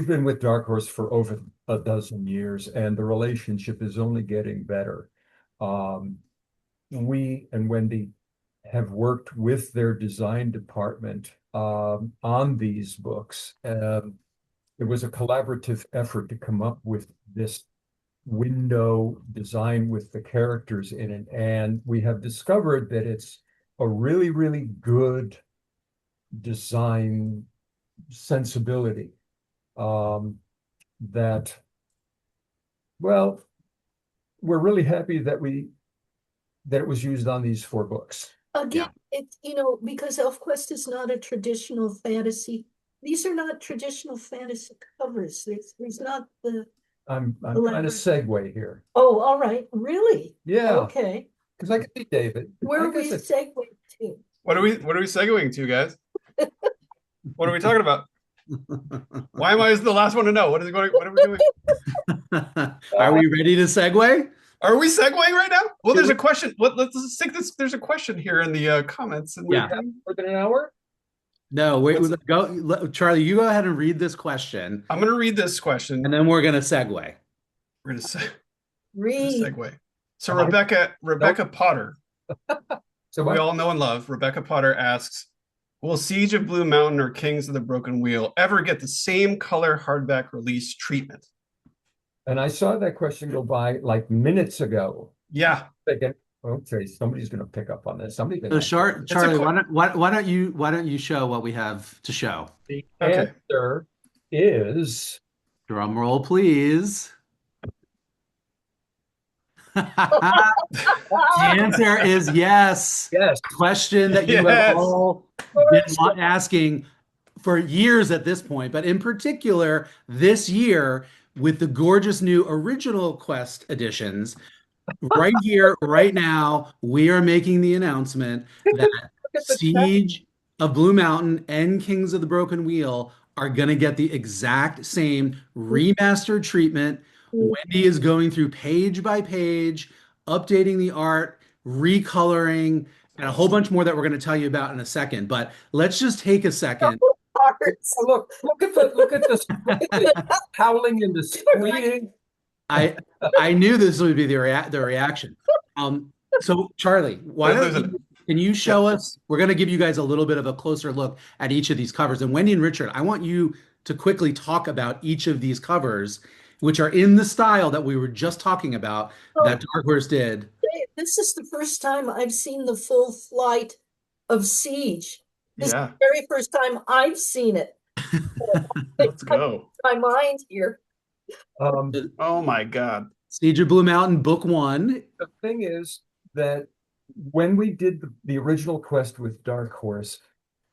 been with Dark Horse for over a dozen years, and the relationship is only getting better. We and Wendy have worked with their design department on these books. It was a collaborative effort to come up with this window design with the characters in it, and we have discovered that it's a really, really good design sensibility. That, well, we're really happy that it was used on these 4 books. Again, it's because ElfQuest is not a traditional fantasy. These are not traditional fantasy covers. There's not the. I'm trying to segue here. Oh, all right. Really? Yeah. Okay. Because I can see David. Where are we segueing to? What are we segueing to, guys? What are we talking about? Why am I the last one to know? What are we doing? Are we ready to segue? Are we segueing right now? Well, there's a question. Let's take this. There's a question here in the comments. And more than an hour? No, wait. Charlie, you go ahead and read this question. I'm going to read this question, and then we're going to segue. We're going to read. Segue. So Rebecca Potter, so we all know and love. Rebecca Potter asks, "Will Siege of Blue Mountain or Kings of the Broken Wheel ever get the same color hardback release treatment?" And I saw that question go by like minutes ago. Yeah. Thinking, okay, somebody's going to pick up on this. So Charlie, why don't you show what we have to show? The answer is, drum roll, please. The answer is yes. Yes. Question that you have all been asking for years at this point, but in particular this year with the gorgeous new original Quest editions. Right here, right now, we are making the announcement that Siege of Blue Mountain and Kings of the Broken Wheel are going to get the exact same remastered treatment. Wendy is going through page by page, updating the art, recoloring, and a whole bunch more that we're going to tell you about in a second. But let's just take a second. Look at the howling and the screaming. I knew this would be the reaction. So Charlie, can you show us? We're going to give you guys a little bit of a closer look at each of these covers. And Wendy and Richard, I want you to quickly talk about each of these covers, which are in the style that we were just talking about that Dark Horse did. This is the first time I've seen the full flight of Siege. This is the very first time I've seen it. Let's go. My mind here. Oh my God. Siege of Blue Mountain, book 1. The thing is that when we did the original quest with Dark Horse,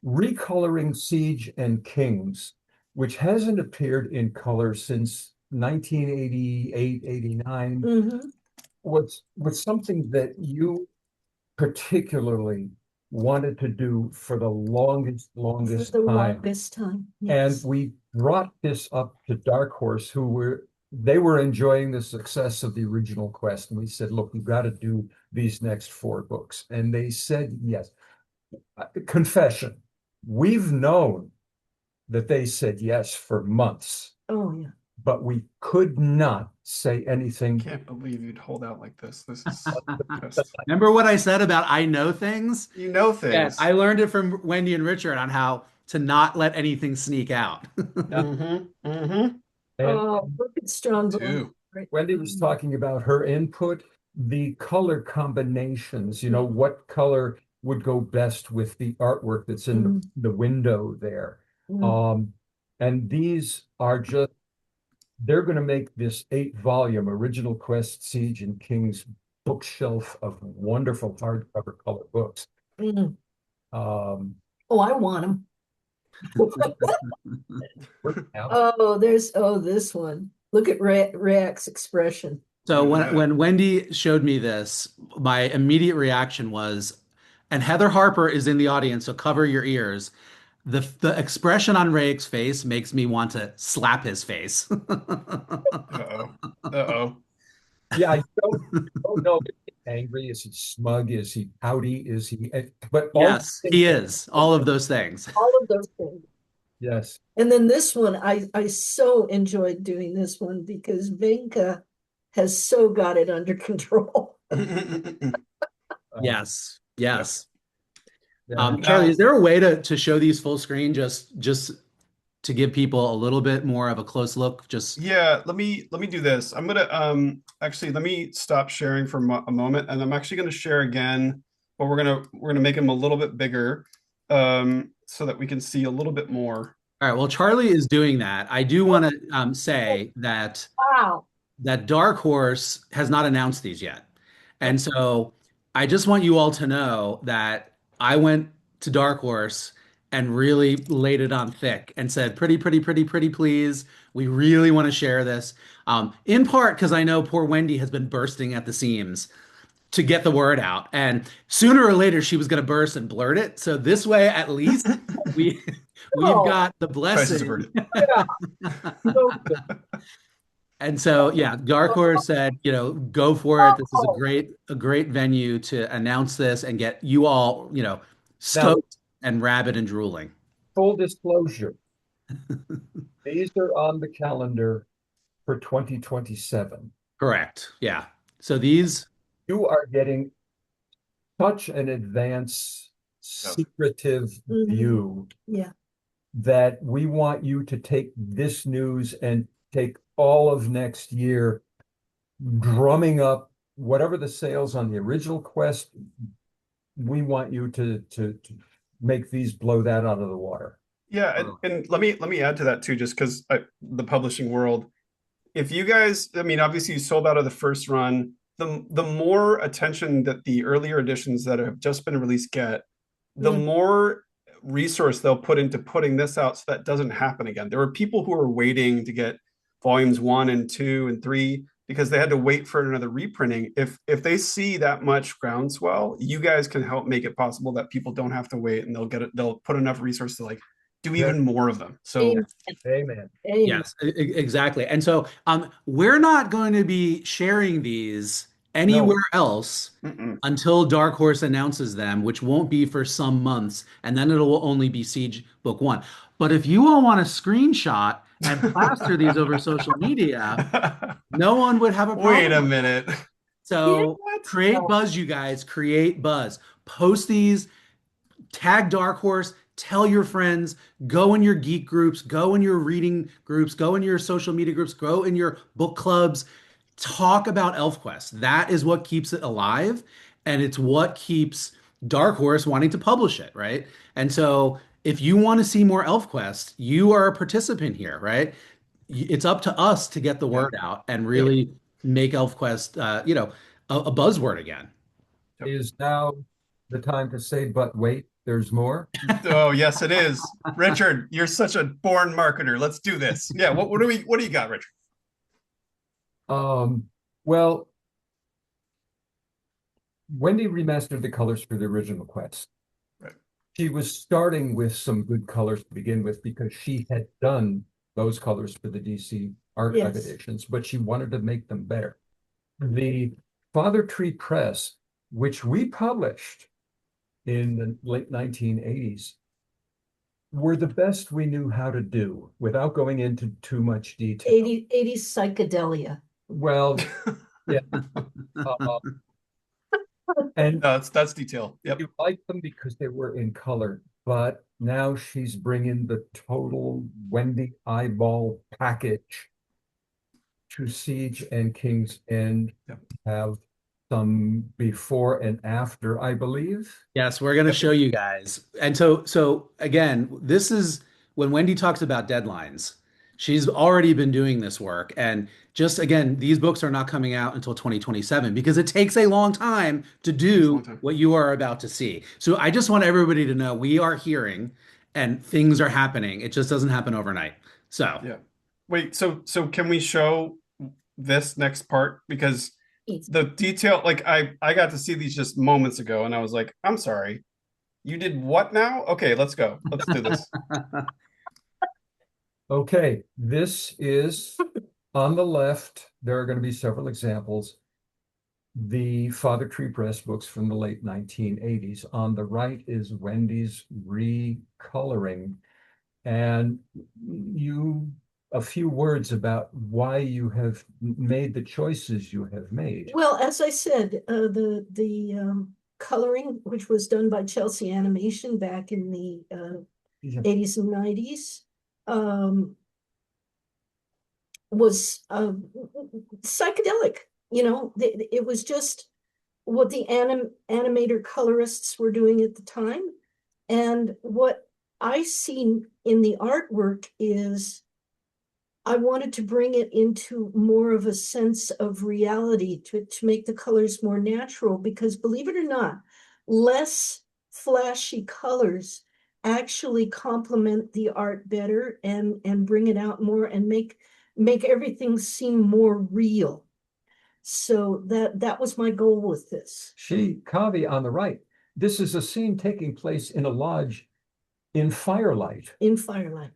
recoloring Siege and Kings, which hasn't appeared in color since 1988, 89, was something that you particularly wanted to do for the longest time. Yes. And we brought this up to Dark Horse, they were enjoying the success of the original quest. And we said, look, you've got to do these next 4 books. And they said, yes. Confession. We've known that they said yes for months. Oh, yeah. But we could not say anything. I can't believe you'd hold out like this. This is Remember what I said about I know things? You know things. Yeah, I learned it from Wendy and Richard on how to not let anything sneak out. Look at Strong Blue. Wendy was talking about her input, the color combinations, what color would go best with the artwork that's in the window there. And these are they're going to make this 8-volume original quest, Siege and King's bookshelf of wonderful hardcover color books. I want them. This one. Look at Reac's expression. So when Wendy showed me this, my immediate reaction was, and Heather Harper is in the audience, so cover your ears. The expression on Reac's face makes me want to slap his face. Uh-oh. Yeah, I don't know if he's angry. Is he smug? Is he pouty? Is he? But yes, he is. All of those things. All of those things. Yes. And then this one, I so enjoyed doing this one because Vinka has so got it under control. Yes. Yeah. Charlie, is there a way to show these full screen just to give people a little bit more of a close look? Let me do this. I'm gonna actually let me stop sharing for a moment, and I'm actually gonna share again, but we're gonna make them a little bit bigger so that we can see a little bit more. All right. Well, Charlie is doing that. I do want to say that that Dark Horse has not announced these yet, and so I just want you all to know that I went to Dark Horse and really laid it on thick and said, pretty, please. We really want to share this. In part because I know poor Wendy has been bursting at the seams to get the word out. And sooner or later, she was going to burst and blurt it. So this way, at least, we've got the blessing. And so, Dark Horse said, go for it. This is a great venue to announce this and get you all, stoked and rabid and drooling. Full disclosure, these are on the calendar for 2027. Correct. Yeah. So you are getting such an advanced, secretive view that we want you to take this news and take all of next year drumming up whatever the sales on the original quest. We want you to make these blow that out of the water. And let me add to that too, just because the publishing world, if you guys, obviously you sold out of the first run, the more attention that the earlier editions that have just been released get, the more resource they'll put into putting this out so that doesn't happen again. There were people who are waiting to get volumes 1 and 2 and 3 because they had to wait for another reprinting. If they see that much groundswell, you guys can help make it possible that people don't have to wait, and they'll put enough resources to do even more of them. So Amen. Yes, exactly. And so we're not going to be sharing these anywhere else Mm-mm. until Dark Horse announces them, which won't be for some months, and then it'll only be Siege Book One. But if you all want to screenshot and plaster these over social media, no one would have a Wait a problem. minute. So What? create buzz, you guys. Create buzz. Post these. Tag Dark Horse. Tell your friends. Go in your geek groups. Go in your reading groups. Go in your social media groups. Go in your book clubs. Talk about ElfQuest. That is what keeps it alive, and it's what keeps Dark Horse wanting to publish it, right? And so, if you want to see more ElfQuest, you are a participant here, right? It's up to us to get the word out and really make ElfQuest, a buzzword again. Is now the time to say, but wait, there's more? Oh, yes, it is. Richard, you're such a born marketer. Let's do this. Yeah, what do you got, Richard? Well, Wendy remastered the colors for the original Quest. Right. She was starting with some good colors to begin with because she had done those colors for the DC archive editions, but she wanted to make them better. The Father Tree Press, which we published in the late 1980s, were the best we knew how to do without going into too much detail. 80s psychedelia. Well, yeah. And No, that's detail. Yep. you liked them because they were in color, but now she's bringing the total Wendy eyeball package to Siege and King's End. Yep. Have some before and after, I believe. Yes, we're going to show you guys. And so again, this is when Wendy talks about deadlines. She's already been doing this work. And just again, these books are not coming out until 2027 because it takes a long time to do what you are about to see. So I just want everybody to know we are hearing and things are happening. It just doesn't happen overnight. So yeah. Wait, so can we show this next part? Because the detail, like I got to see these just moments ago and I was like, I'm sorry, you did what now? Okay, let's go. Let's do this. Okay, this is on the left. There are going to be several examples. The Father Tree Press books from the late 1980s. On the right is Wendy's recoloring. And a few words about why you have made the choices you have made. Well, as I said, the coloring, which was done by Chelsea Animation back in the 80s and 90s, was psychedelic. It was just what the animator colorists were doing at the time. And what I see in the artwork is I wanted to bring it into more of a sense of reality to make the colors more natural, because believe it or not, less flashy colors actually complement the art better and bring it out more and make everything seem more real. So that was my goal with this. Kavi on the right, this is a scene taking place in a lodge in firelight. In firelight.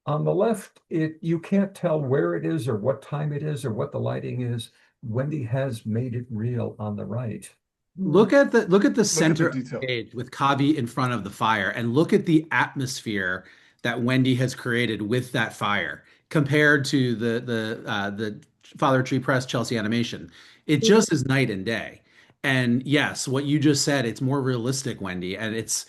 On the left, you can't tell where it is or what time it is or what the lighting is. Wendy has made it real on the right. Look at the center of the page with Kavi in front of the fire, and look at the atmosphere that Wendy has created with that fire compared to the Father Tree Press Chelsea Animation. It just is night and day. And yes, what you just said, it's more realistic, Wendy, and it's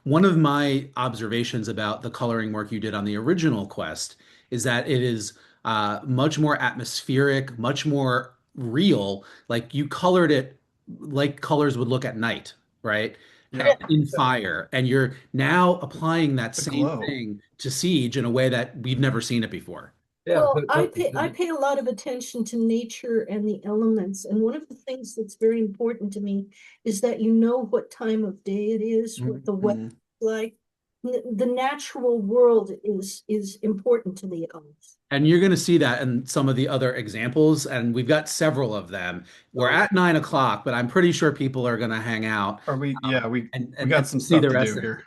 one of my observations about the coloring work you did on the original Quest is that it is much more atmospheric, much more real. Like you colored it like colors would look at night, right? Yeah. In fire, and you're now applying that same thing to Siege in a way that we've never seen it before. Yeah, well, I pay a lot of attention to nature and the elements. And one of the things that's very important to me is that you know what time of day it is, what the weather's like. The natural world is important to the elements. And you're going to see that in some of the other examples. And we've got several of them. We're at 9 o'clock, but I'm pretty sure people are going to hang out. Are we? Yeah, we and got some stuff to do here.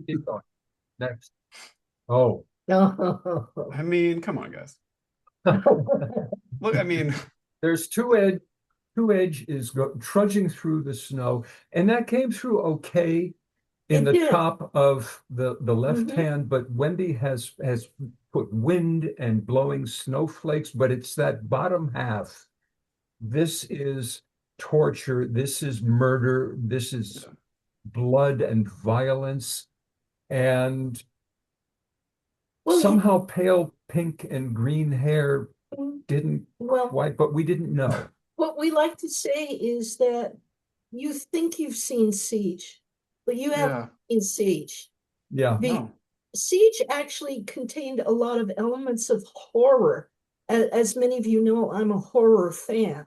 Keep going. Next. Oh. I mean, come on, guys. Look, I mean, there's two Two-Edge is trudging through the snow, and that came through okay in It the did. top of the left Mhm. hand, but Wendy has put wind and blowing snowflakes, but it's that bottom half. This is torture. This is murder. This is blood and violence. And Well, somehow pale pink and green hair didn't well, quite, but we didn't know. what we like to say is that you think you've seen Siege, but you haven't seen Siege. Yeah. No. Siege actually contained a lot of elements of horror. As many of you know, I'm a horror fan.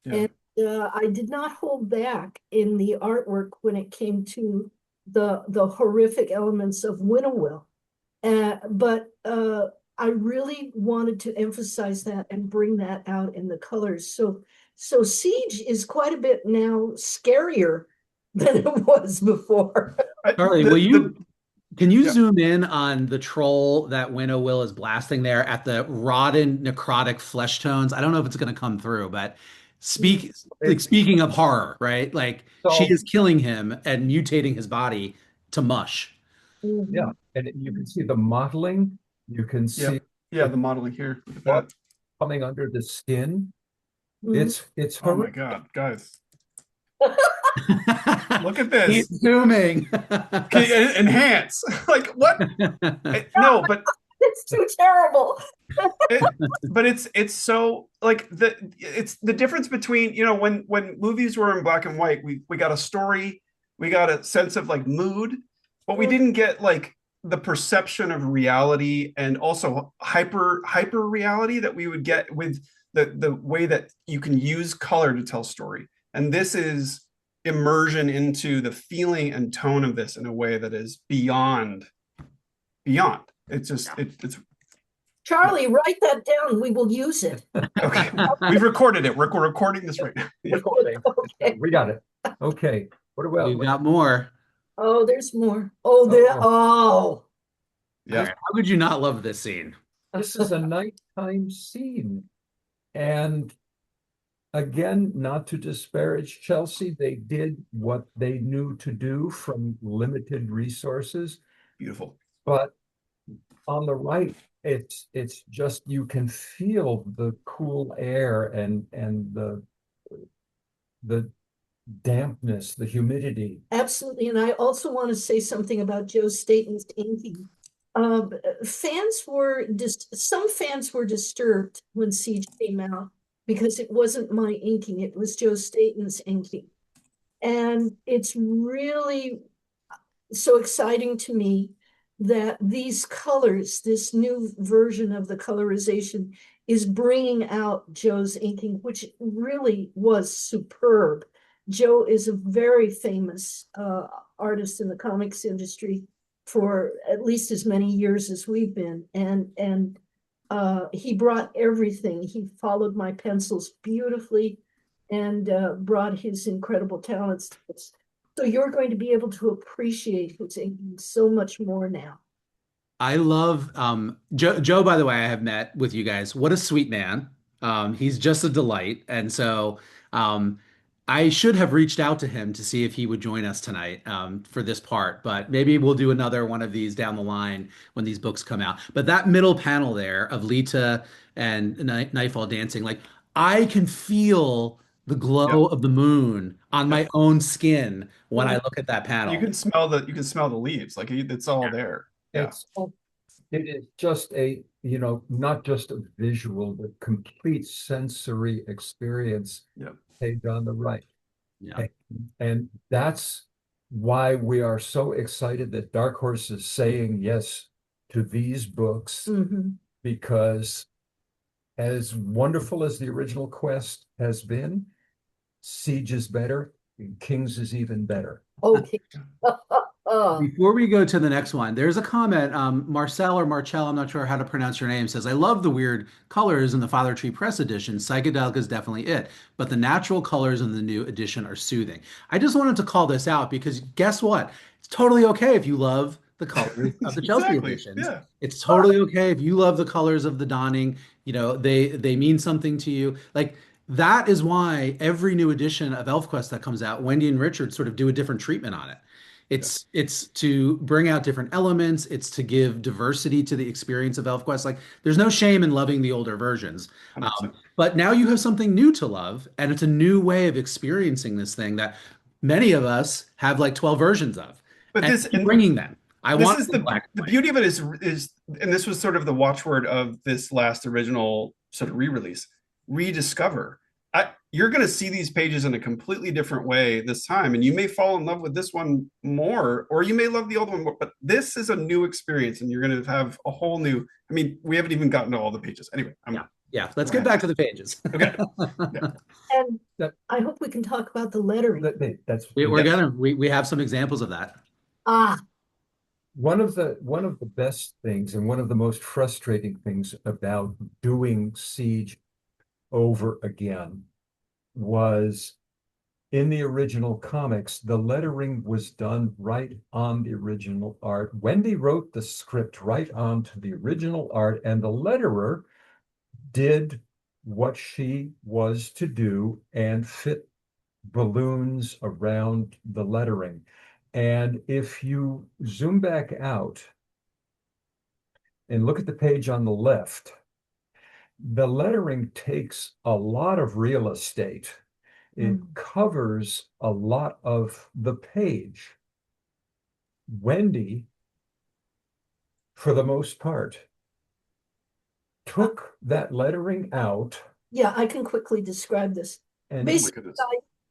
Yeah. And I did not hold back in the artwork when it came to the horrific elements of Winnowill. But I really wanted to emphasize that and bring that out in the colors. So Siege is quite a bit now scarier than it was before. Charlie, can you zoom in on the troll that Winnowill is blasting there at the rotten necrotic flesh tones? I don't know if it's going to come through, but speaking of horror, right? Like she is killing him and mutating his body to mush. Yeah, and you can see the modeling. You can see the modeling here. Look at that. Coming under the skin. Mhm. It's Oh my horrific. God, guys. Look at this. He's zooming. Enhance. Like what? No, but It's too terrible. but it's so like it's the difference between, you know, when movies were in black and white, we got a story, we got a sense of like mood, but we didn't get like the perception of reality and also hyper reality that we would get with the way that you can use color to tell story. And this is immersion into the feeling and tone of this in a way that is beyond. It's just it's Charlie, write that down. We will use it. okay. We've recorded it. We're recording this right now. Yeah. Okay. We got it. Okay. What about We've got more. Oh, there's more. Oh, Yeah. How could you not love this scene? this is a nighttime scene. And again, not to disparage Chelsea, they did what they knew to do from limited resources. Beautiful. But on the right, it's just you can feel the cool air and the dampness, the humidity. absolutely. And I also want to say something about Joe Staton's inking. Some fans were disturbed when Siege came out because it wasn't my inking, it was Joe Staton's inking. And it's really so exciting to me that these colors, this new version of the colorization, is bringing out Joe's inking, which really was superb. Joe is a very famous artist in the comics industry for at least as many years as we've been, and he brought everything. He followed my pencils beautifully and brought his incredible talents to us. So you're going to be able to appreciate his inking so much more now. I love Joe, by the way, I have met with you guys. What a sweet man. He's just a delight. And so I should have reached out to him to see if he would join us tonight for this part, but maybe we'll do another one of these down the line when these books come out. But that middle panel there of Lita and Nightfall dancing, like I can feel the glow of the moon on my own skin when I look at that panel. You can smell the leaves. Like it's all there. Yeah. It is just a, not just a visual, but complete sensory experience. Page on the right. Yeah. And that's why we are so excited that Dark Horse is saying yes to these books, because as wonderful as the original Quest has been, Siege is better, and King's is even better. Okay. Before we go to the next one, there's a comment. Marcel or Marcel, I'm not sure how to pronounce your name, says, I love the weird colors in the Father Tree Press edition. Psychedelic is definitely it, but the natural colors in the new edition are soothing. I just wanted to call this out because guess what? It's totally okay if you love the colors of the Chelsea editions. Yeah. It's totally okay if you love the colors of the Dawning. They mean something to you. Like that is why every new edition of ElfQuest that comes out, Wendy and Richard sort of do a different treatment on it. It's to bring out different elements. It's to give diversity to the experience of ElfQuest. Like, there's no shame in loving the older versions, 100%. but now you have something new to love, and it's a new way of experiencing this thing that many of us have like 12 versions of. But And this keep bringing them. I this want is the black and the white. beauty of it is, and this was sort of the watchword of this last original sort of re-release, rediscover. You're going to see these pages in a completely different way this time, and you may fall in love with this one more, or you may love the old one more, but this is a new experience, and you're going to have a whole new, I mean, we haven't even gotten to all the pages. Anyway, Yeah, let's get back to the pages. Okay. Yeah. And That- I hope we can talk about the lettering. That's We have some examples of that. Ah, one of the best things and one of the most frustrating things about doing Siege over again was in the original comics, the lettering was done right on the original art. Wendy wrote the script right onto the original art, and the letterer did what she was to do and fit balloons around the lettering. And if you zoom back out and look at the page on the left, the lettering takes a lot of real estate. It covers a lot of the page. Wendy, for the most part, took that lettering out. yeah, I can quickly describe this. And Basically,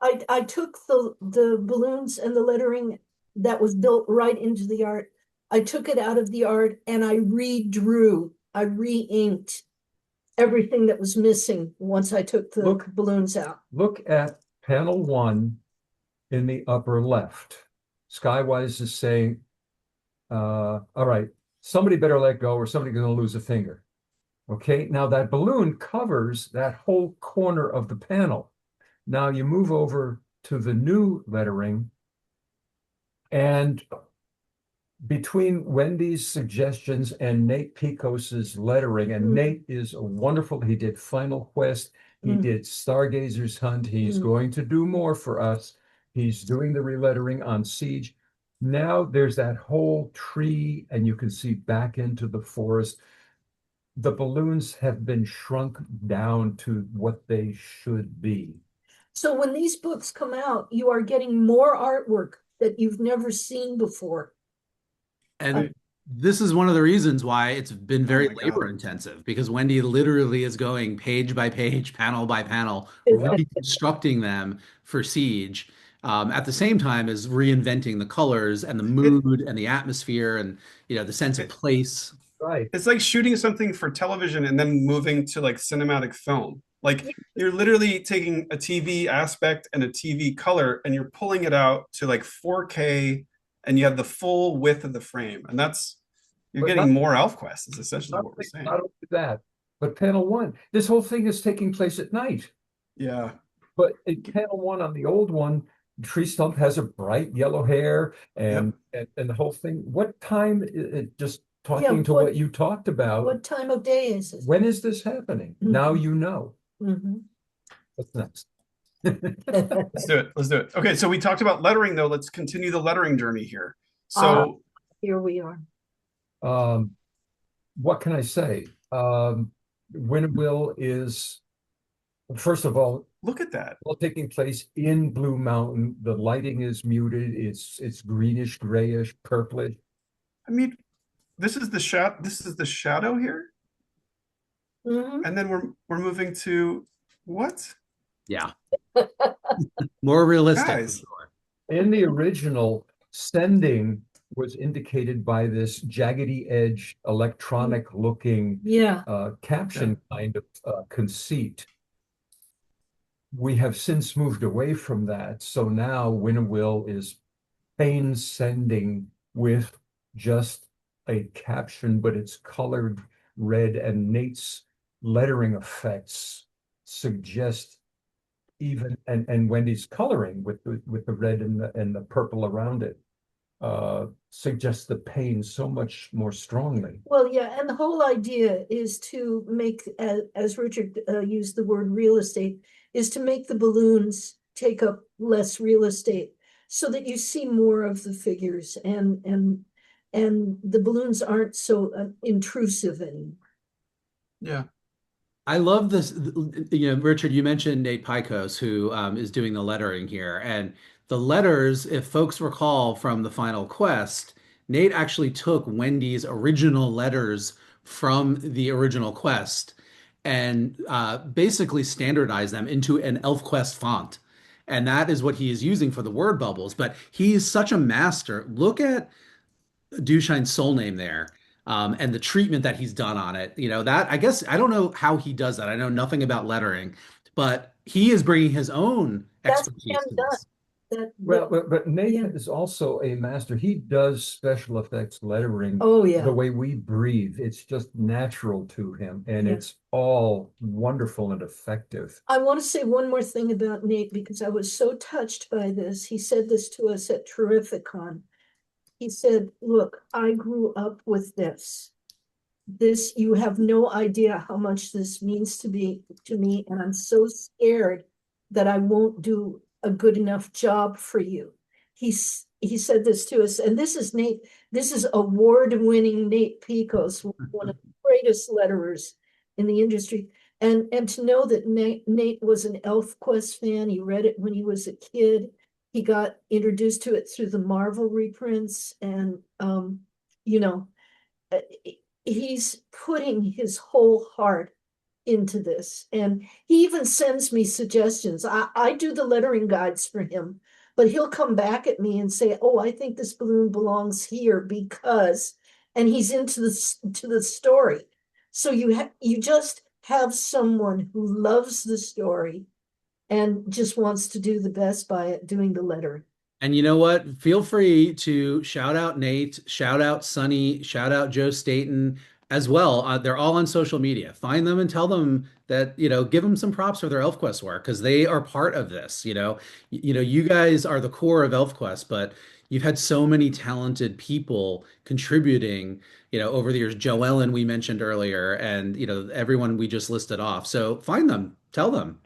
I took the balloons and the lettering that was built right into the art. I took it out of the art and I re-inked everything that was missing once I took the balloons out. look at panel 1 in the upper left. Skywise is saying, all right, somebody better let go or somebody's going to lose a finger. Okay, now that balloon covers that whole corner of the panel. Now you move over to the new lettering, and between Wendy's suggestions and Nate Picos's lettering, and Nate is wonderful. He did Final Quest. He did Stargazer's Hunt. He's going to do more for us. He's doing the relettering on Siege. Now there's that whole tree, and you can see back into the forest. The balloons have been shrunk down to what they should be. So when these books come out, you are getting more artwork that you've never seen before. And this is one of the reasons why it's been very my God. labor intensive, because Wendy literally is going page by page, panel by panel, Exactly. reconstructing them for Siege, at the same time as reinventing the colors and the mood and the atmosphere and, you know, the sense of place. Right. It's like shooting something for television and then moving to like cinematic film. Like, you're literally taking a TV aspect and a TV color and you're pulling it out to like 4K, and you have the full width of the frame. And you're getting more ElfQuest is essentially what we're saying. Not only that, but panel 1, this whole thing is taking place at night. Yeah. But in panel 1 on the old one, Tree Stump has a bright yellow hair and the whole thing. What time just talking to what you talked about? What time of day is it? When is this happening? Now you know. What's next? Let's do it. Let's do it. Okay, so we talked about lettering, though. Let's continue the lettering journey here. So Here we are. What can I say? Winnewill is, first of all, look at that. all taking place in Blue Mountain. The lighting is muted. It's greenish, grayish, purplish. I mean, this is the shadow here, and then we're moving to what? Yeah. More realistic. Guys. In the original, sending was indicated by this jaggedy edge, electronic looking caption kind of conceit. We have since moved away from that. So now Winnewill is plain sending with just a caption, but it's colored red, and Nate's lettering effects suggest even, and Wendy's coloring with the red and the purple around it. suggests the pain so much more strongly. Well, yeah, and the whole idea is to make, as Richard used the word real estate, is to make the balloons take up less real estate so that you see more of the figures and the balloons aren't so intrusive anymore. Yeah. I love this. Richard, you mentioned Nate Picos, who is doing the lettering here. And the letters, if folks recall from the final quest, Nate actually took Wendy's original letters from the original quest and basically standardized them into an ElfQuest font. And that is what he is using for the word bubbles. But he's such a master. Look at Dushine's soul name there, and the treatment that he's done on it. That I guess I don't know how he does that. I know nothing about lettering, but he is bringing his own That's expertise him to done. this. But Nathan Yeah. is also a master. He does special effects lettering Oh, yeah. the way we breathe. It's just natural to him, and Yeah. it's all wonderful and effective. I want to say one more thing about Nate because I was so touched by this. He said this to us at Terrificon. He said, look, I grew up with this. This, you have no idea how much this means to me, and I'm so scared that I won't do a good enough job for you. He said this to us, and this is Nate, this is award-winning Nate Picos, one of the greatest letterers in the industry. And to know that Nate was an ElfQuest fan, he read it when he was a kid. He got introduced to it through the Marvel reprints, and he's putting his whole heart into this. And he even sends me suggestions. I do the lettering guides for him, but he'll come back at me and say, oh, I think this balloon belongs here because, and he's into the story. So you just have someone who loves the story and just wants to do the best by it, doing the lettering. And you know what? Feel free to shout out Nate, shout out Sonny, shout out Joe Staten as well. They're all on social media. Find them and tell them that, give them some props for their ElfQuest work because they are part of this. You guys are the core of ElfQuest, but you've had so many talented people contributing, over the years. Joellen, we mentioned earlier, and, everyone we just listed off. So find them, tell them.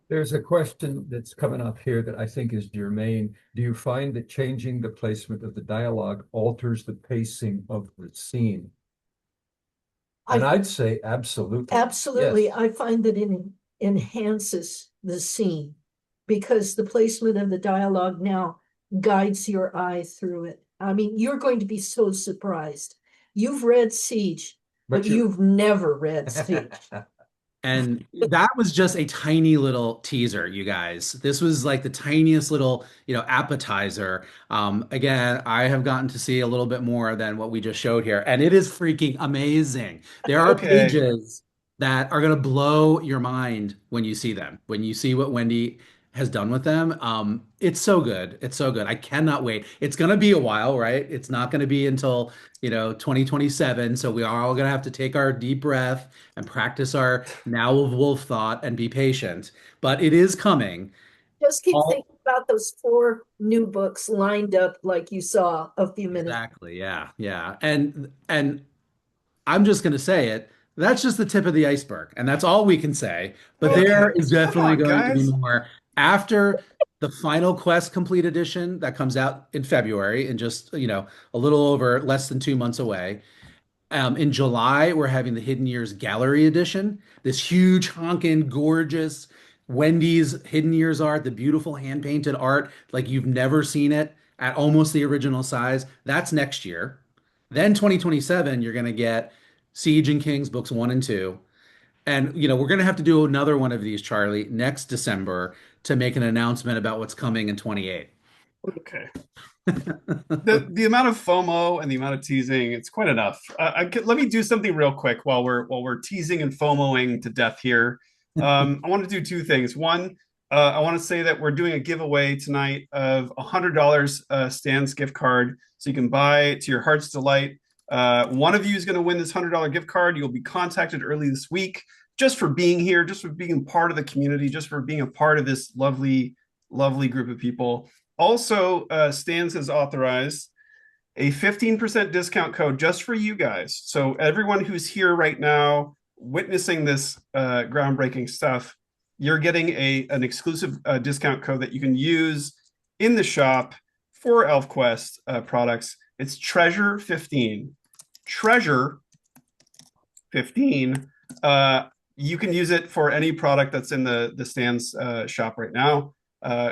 There's a question that's coming up here that I think is germane. Do you find that changing the placement of the dialogue alters the pacing of the scene? And I'd say absolutely. Absolutely. Yes. I find that it enhances the scene because the placement of the dialogue now guides your eye through it. I mean, you're going to be so surprised. You've read Siege, but you've never read Siege. And that was just a tiny little teaser, you guys. This was like the tiniest little, appetizer. Again, I have gotten to see a little bit more than what we just showed here, and it is freaking amazing. There are pages that are going to blow your mind when you see them, when you see what Wendy has done with them. It's so good. It's so good. I cannot wait. It's going to be a while, right? It's not going to be until, 2027. So we are all going to have to take our deep breath and practice our now of wolf thought and be patient. But it is coming. Just keep thinking about those 4 new books lined up like you saw a few minutes. Exactly. Yeah. Yeah. And I'm just going to say it. That's just the tip of the iceberg. And that's all we can say. But there is definitely going to be more. After the final Quest Complete Edition that comes out in February, in just, a little over less than 2 months away. In July, we're having the Hidden Years Gallery Edition, this huge, honking, gorgeous Wendy's Hidden Years art, the beautiful hand-painted art, like you've never seen it at almost the original size. That's next year. Then 2027, you're going to get Siege and Kings books 1 and 2. And, we're going to have to do another one of these, Charlie, next December to make an announcement about what's coming in 28. Okay. the amount of FOMO and the amount of teasing, it's quite enough. Let me do something real quick while we're teasing and FOMOing to death here. I want to do 2 things. One, I want to say that we're doing a giveaway tonight of $100 Stan's gift card, so you can buy to your heart's delight. One of you is going to win this $100 gift card. You'll be contacted early this week just for being here, just for being part of the community, just for being a part of this lovely, lovely group of people. Also, Stans has authorized a 15% discount code just for you guys. So everyone who's here right now witnessing this groundbreaking stuff, you're getting an exclusive discount code that you can use in the shop for ElfQuest products. It's Treasure 15. Treasure 15. You can use it for any product that's in the stands shop right now.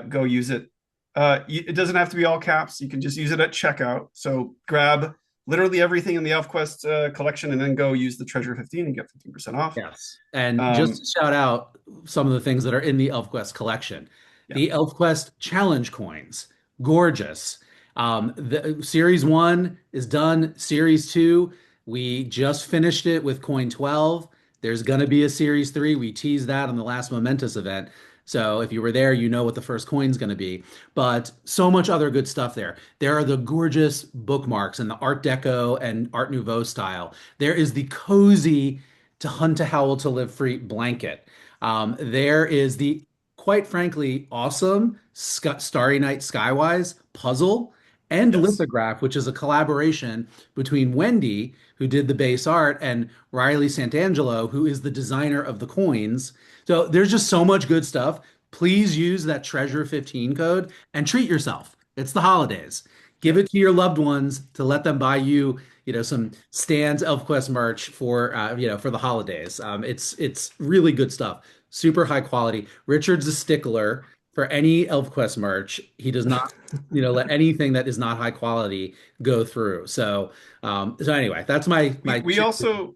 Go use it. It doesn't have to be all caps. You can just use it at checkout. So grab literally everything in the ElfQuest collection and then go use the Treasure 15 and get 15% off. Yes. And just to shout out some of the things that are in the ElfQuest collection. Yeah. The ElfQuest challenge coins, gorgeous. The Series 1 is done. Series 2, we just finished it with coin 12. There's going to be a Series 3. We teased that on the last Momentus event. So if you were there, you know what the first coin's going to be. But so much other good stuff there. There are the gorgeous bookmarks in the Art Deco and Art Nouveau style. There is the cozy To Hunt, to Howl, to Live Free blanket. There is the, quite frankly, awesome Starry Night Skywise puzzle and lithograph, which is a collaboration between Wendy, who did the base art, and Riley Santangelo, who is the designer of the coins. So there's just so much good stuff. Please use that Treasure 15 code and treat yourself. It's the holidays. Give it to your loved ones to let them buy you, some Stan's ElfQuest merch for, for the holidays. It's really good stuff. Super high quality. Richard's a stickler for any ElfQuest merch. He does not, let anything that is not high quality go through. So anyway, that's my. We also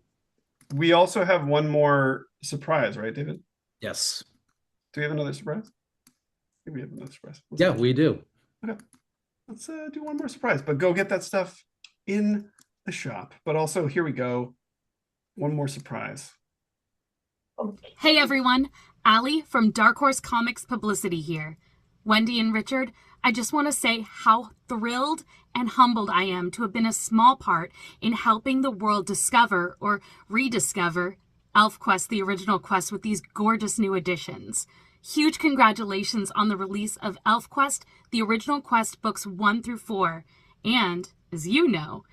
have one more surprise, right, David? Yes. Do we have another surprise? Maybe we have another surprise. Yeah, we do. Okay. Let's do one more surprise, but go get that stuff in the shop. But also, here we go. One more surprise. Hey everyone, Allie from Dark Horse Comics Publicity here. Wendy and Richard, I just want to say how thrilled and humbled I am to have been a small part in helping the world discover or rediscover ElfQuest, the original quest, with these gorgeous new additions. Huge congratulations on the release of ElfQuest, the original quest books 1 through 4. And, as you know,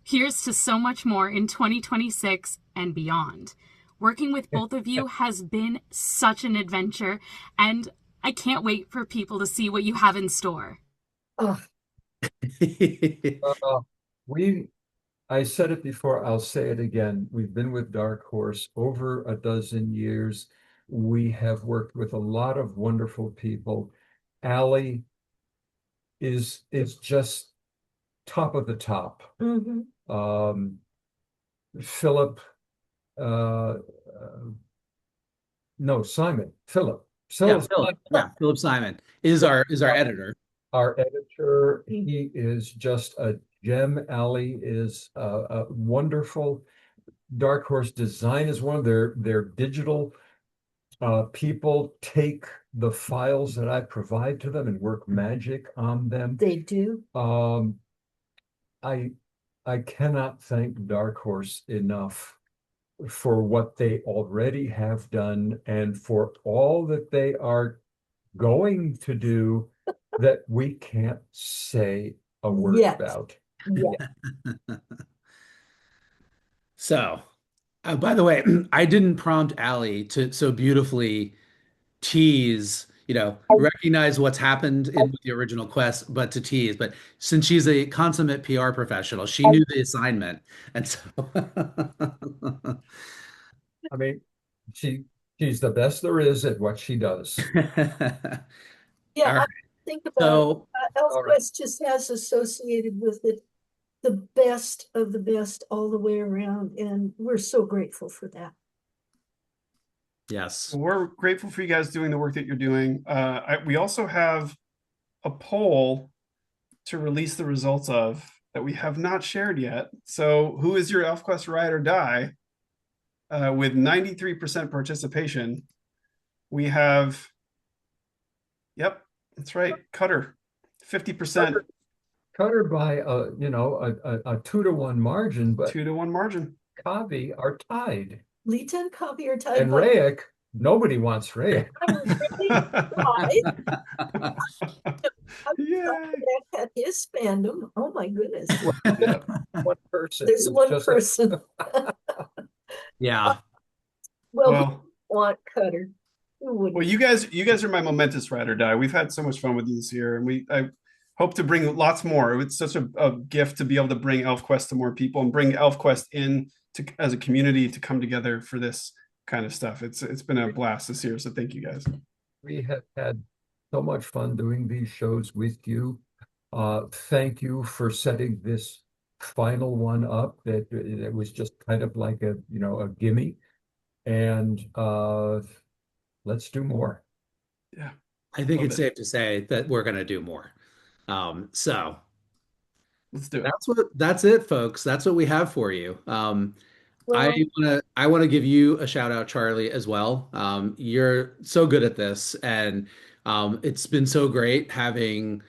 here's to so much more in 2026 and beyond. Working with both of you has been such an adventure, and I can't wait for people to see what you have in store. I said it before, I'll say it again. We've been with Dark Horse over a dozen years. We have worked with a lot of wonderful people. Allie is just top of the top. Mm-hmm. Philip, Simon. Philip Simon is our editor. Our editor, he is just a gem. Allie is wonderful. Dark Horse Design is one of their digital people take the files that I provide to them and work magic on them. They do. I cannot thank Dark Horse enough for what they already have done and for all that they are going to do that we can't say a word about. Yeah. So, by the way, I didn't prompt Allie to so beautifully tease, recognize what's happened in the original quest, but to tease. But since she's a consummate PR professional, she knew the assignment. And so I mean, she's the best there is at what she does. Yeah, right. I think about ElfQuest just has associated with it the best of the best all the way around, and we're so grateful for that. Yes. We're grateful for you guys doing the work that you're doing. We also have a poll to release the results of that we have not shared yet. So who is your ElfQuest ride or die? With 93% participation, we have, yep, that's right, Cutter, 50%. Cutter by a 2-to-1 margin, but 2-to-1 margin. Kavi are tied. Lita and Kavi are tied. And Rayek, nobody wants Rayek. I Yay. At his fandom. Oh my goodness. Yeah. One person. There's is one just person. Yeah. Well, who Well, wouldn't want Cutter? Who wouldn't? well, you guys are my momentous ride or die. We've had so much fun with you this year, and I hope to bring lots more. It's such a gift to be able to bring ElfQuest to more people and bring ElfQuest in to as a community to come together for this kind of stuff. It's been a blast this year, so thank you guys. We have had so much fun doing these shows with you. Thank you for setting this final one up. That it was just kind of like a gimme, and let's do more. Yeah, I think love it's it. safe to say that we're going to do more. So Let's do it. that's it, folks. That's what we have for you. Well, I want to give you a shout out, Charlie, as well. You're so good at this, and it's been so great having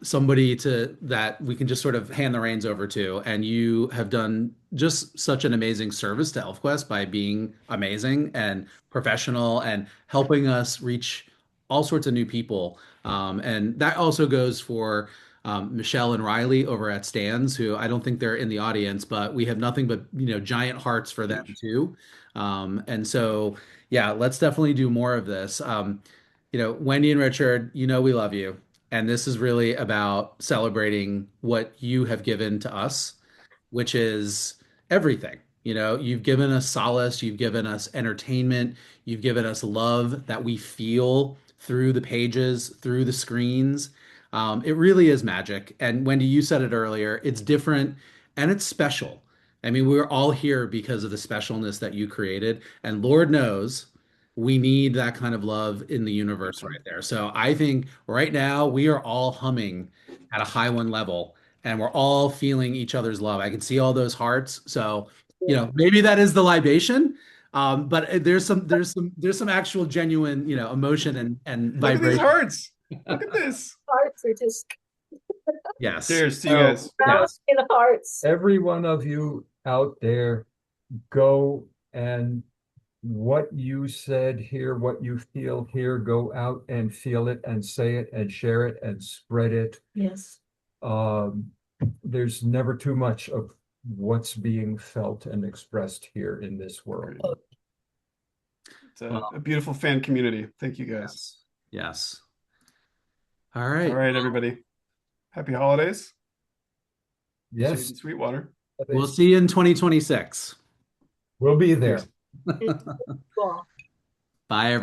somebody that we can just sort of hand the reins over to. And you have done just such an amazing service to ElfQuest by being amazing and professional and helping us reach all sorts of new people. And that also goes for Michelle and Riley over at Stands, who I don't think they're in the audience, but we have nothing but giant hearts for them too. And so, yeah, let's definitely do more of this. Wendy and Richard, we love you, and this is really about celebrating what you have given to us, which is everything. You've given us solace, you've given us entertainment, you've given us love that we feel through the pages, through the screens. It really is magic. And Wendy, you said it earlier, it's different and it's special. I mean, we're all here because of the specialness that you created. And Lord knows we need that kind of love in the universe right there. So I think right now we are all humming at a high one level and we're all feeling each other's love. I can see all those hearts. So, maybe that is the libation. But there's some actual genuine, emotion and Look at these vibration. hearts. Look at this. hearts are just Yes. Cheers to you guys. Yes. in hearts. Every one of you out there, go and what you said here, what you feel here, go out and feel it and say it and share it and spread it. Yes. There's never too much of what's being felt and expressed here in this world. It's a beautiful fan community. Thank you guys. Yes. All right. All right, everybody. Happy holidays. Yes. Safe in Sweetwater. We'll see you in 2026. We'll be there. Well. Bye, everyone.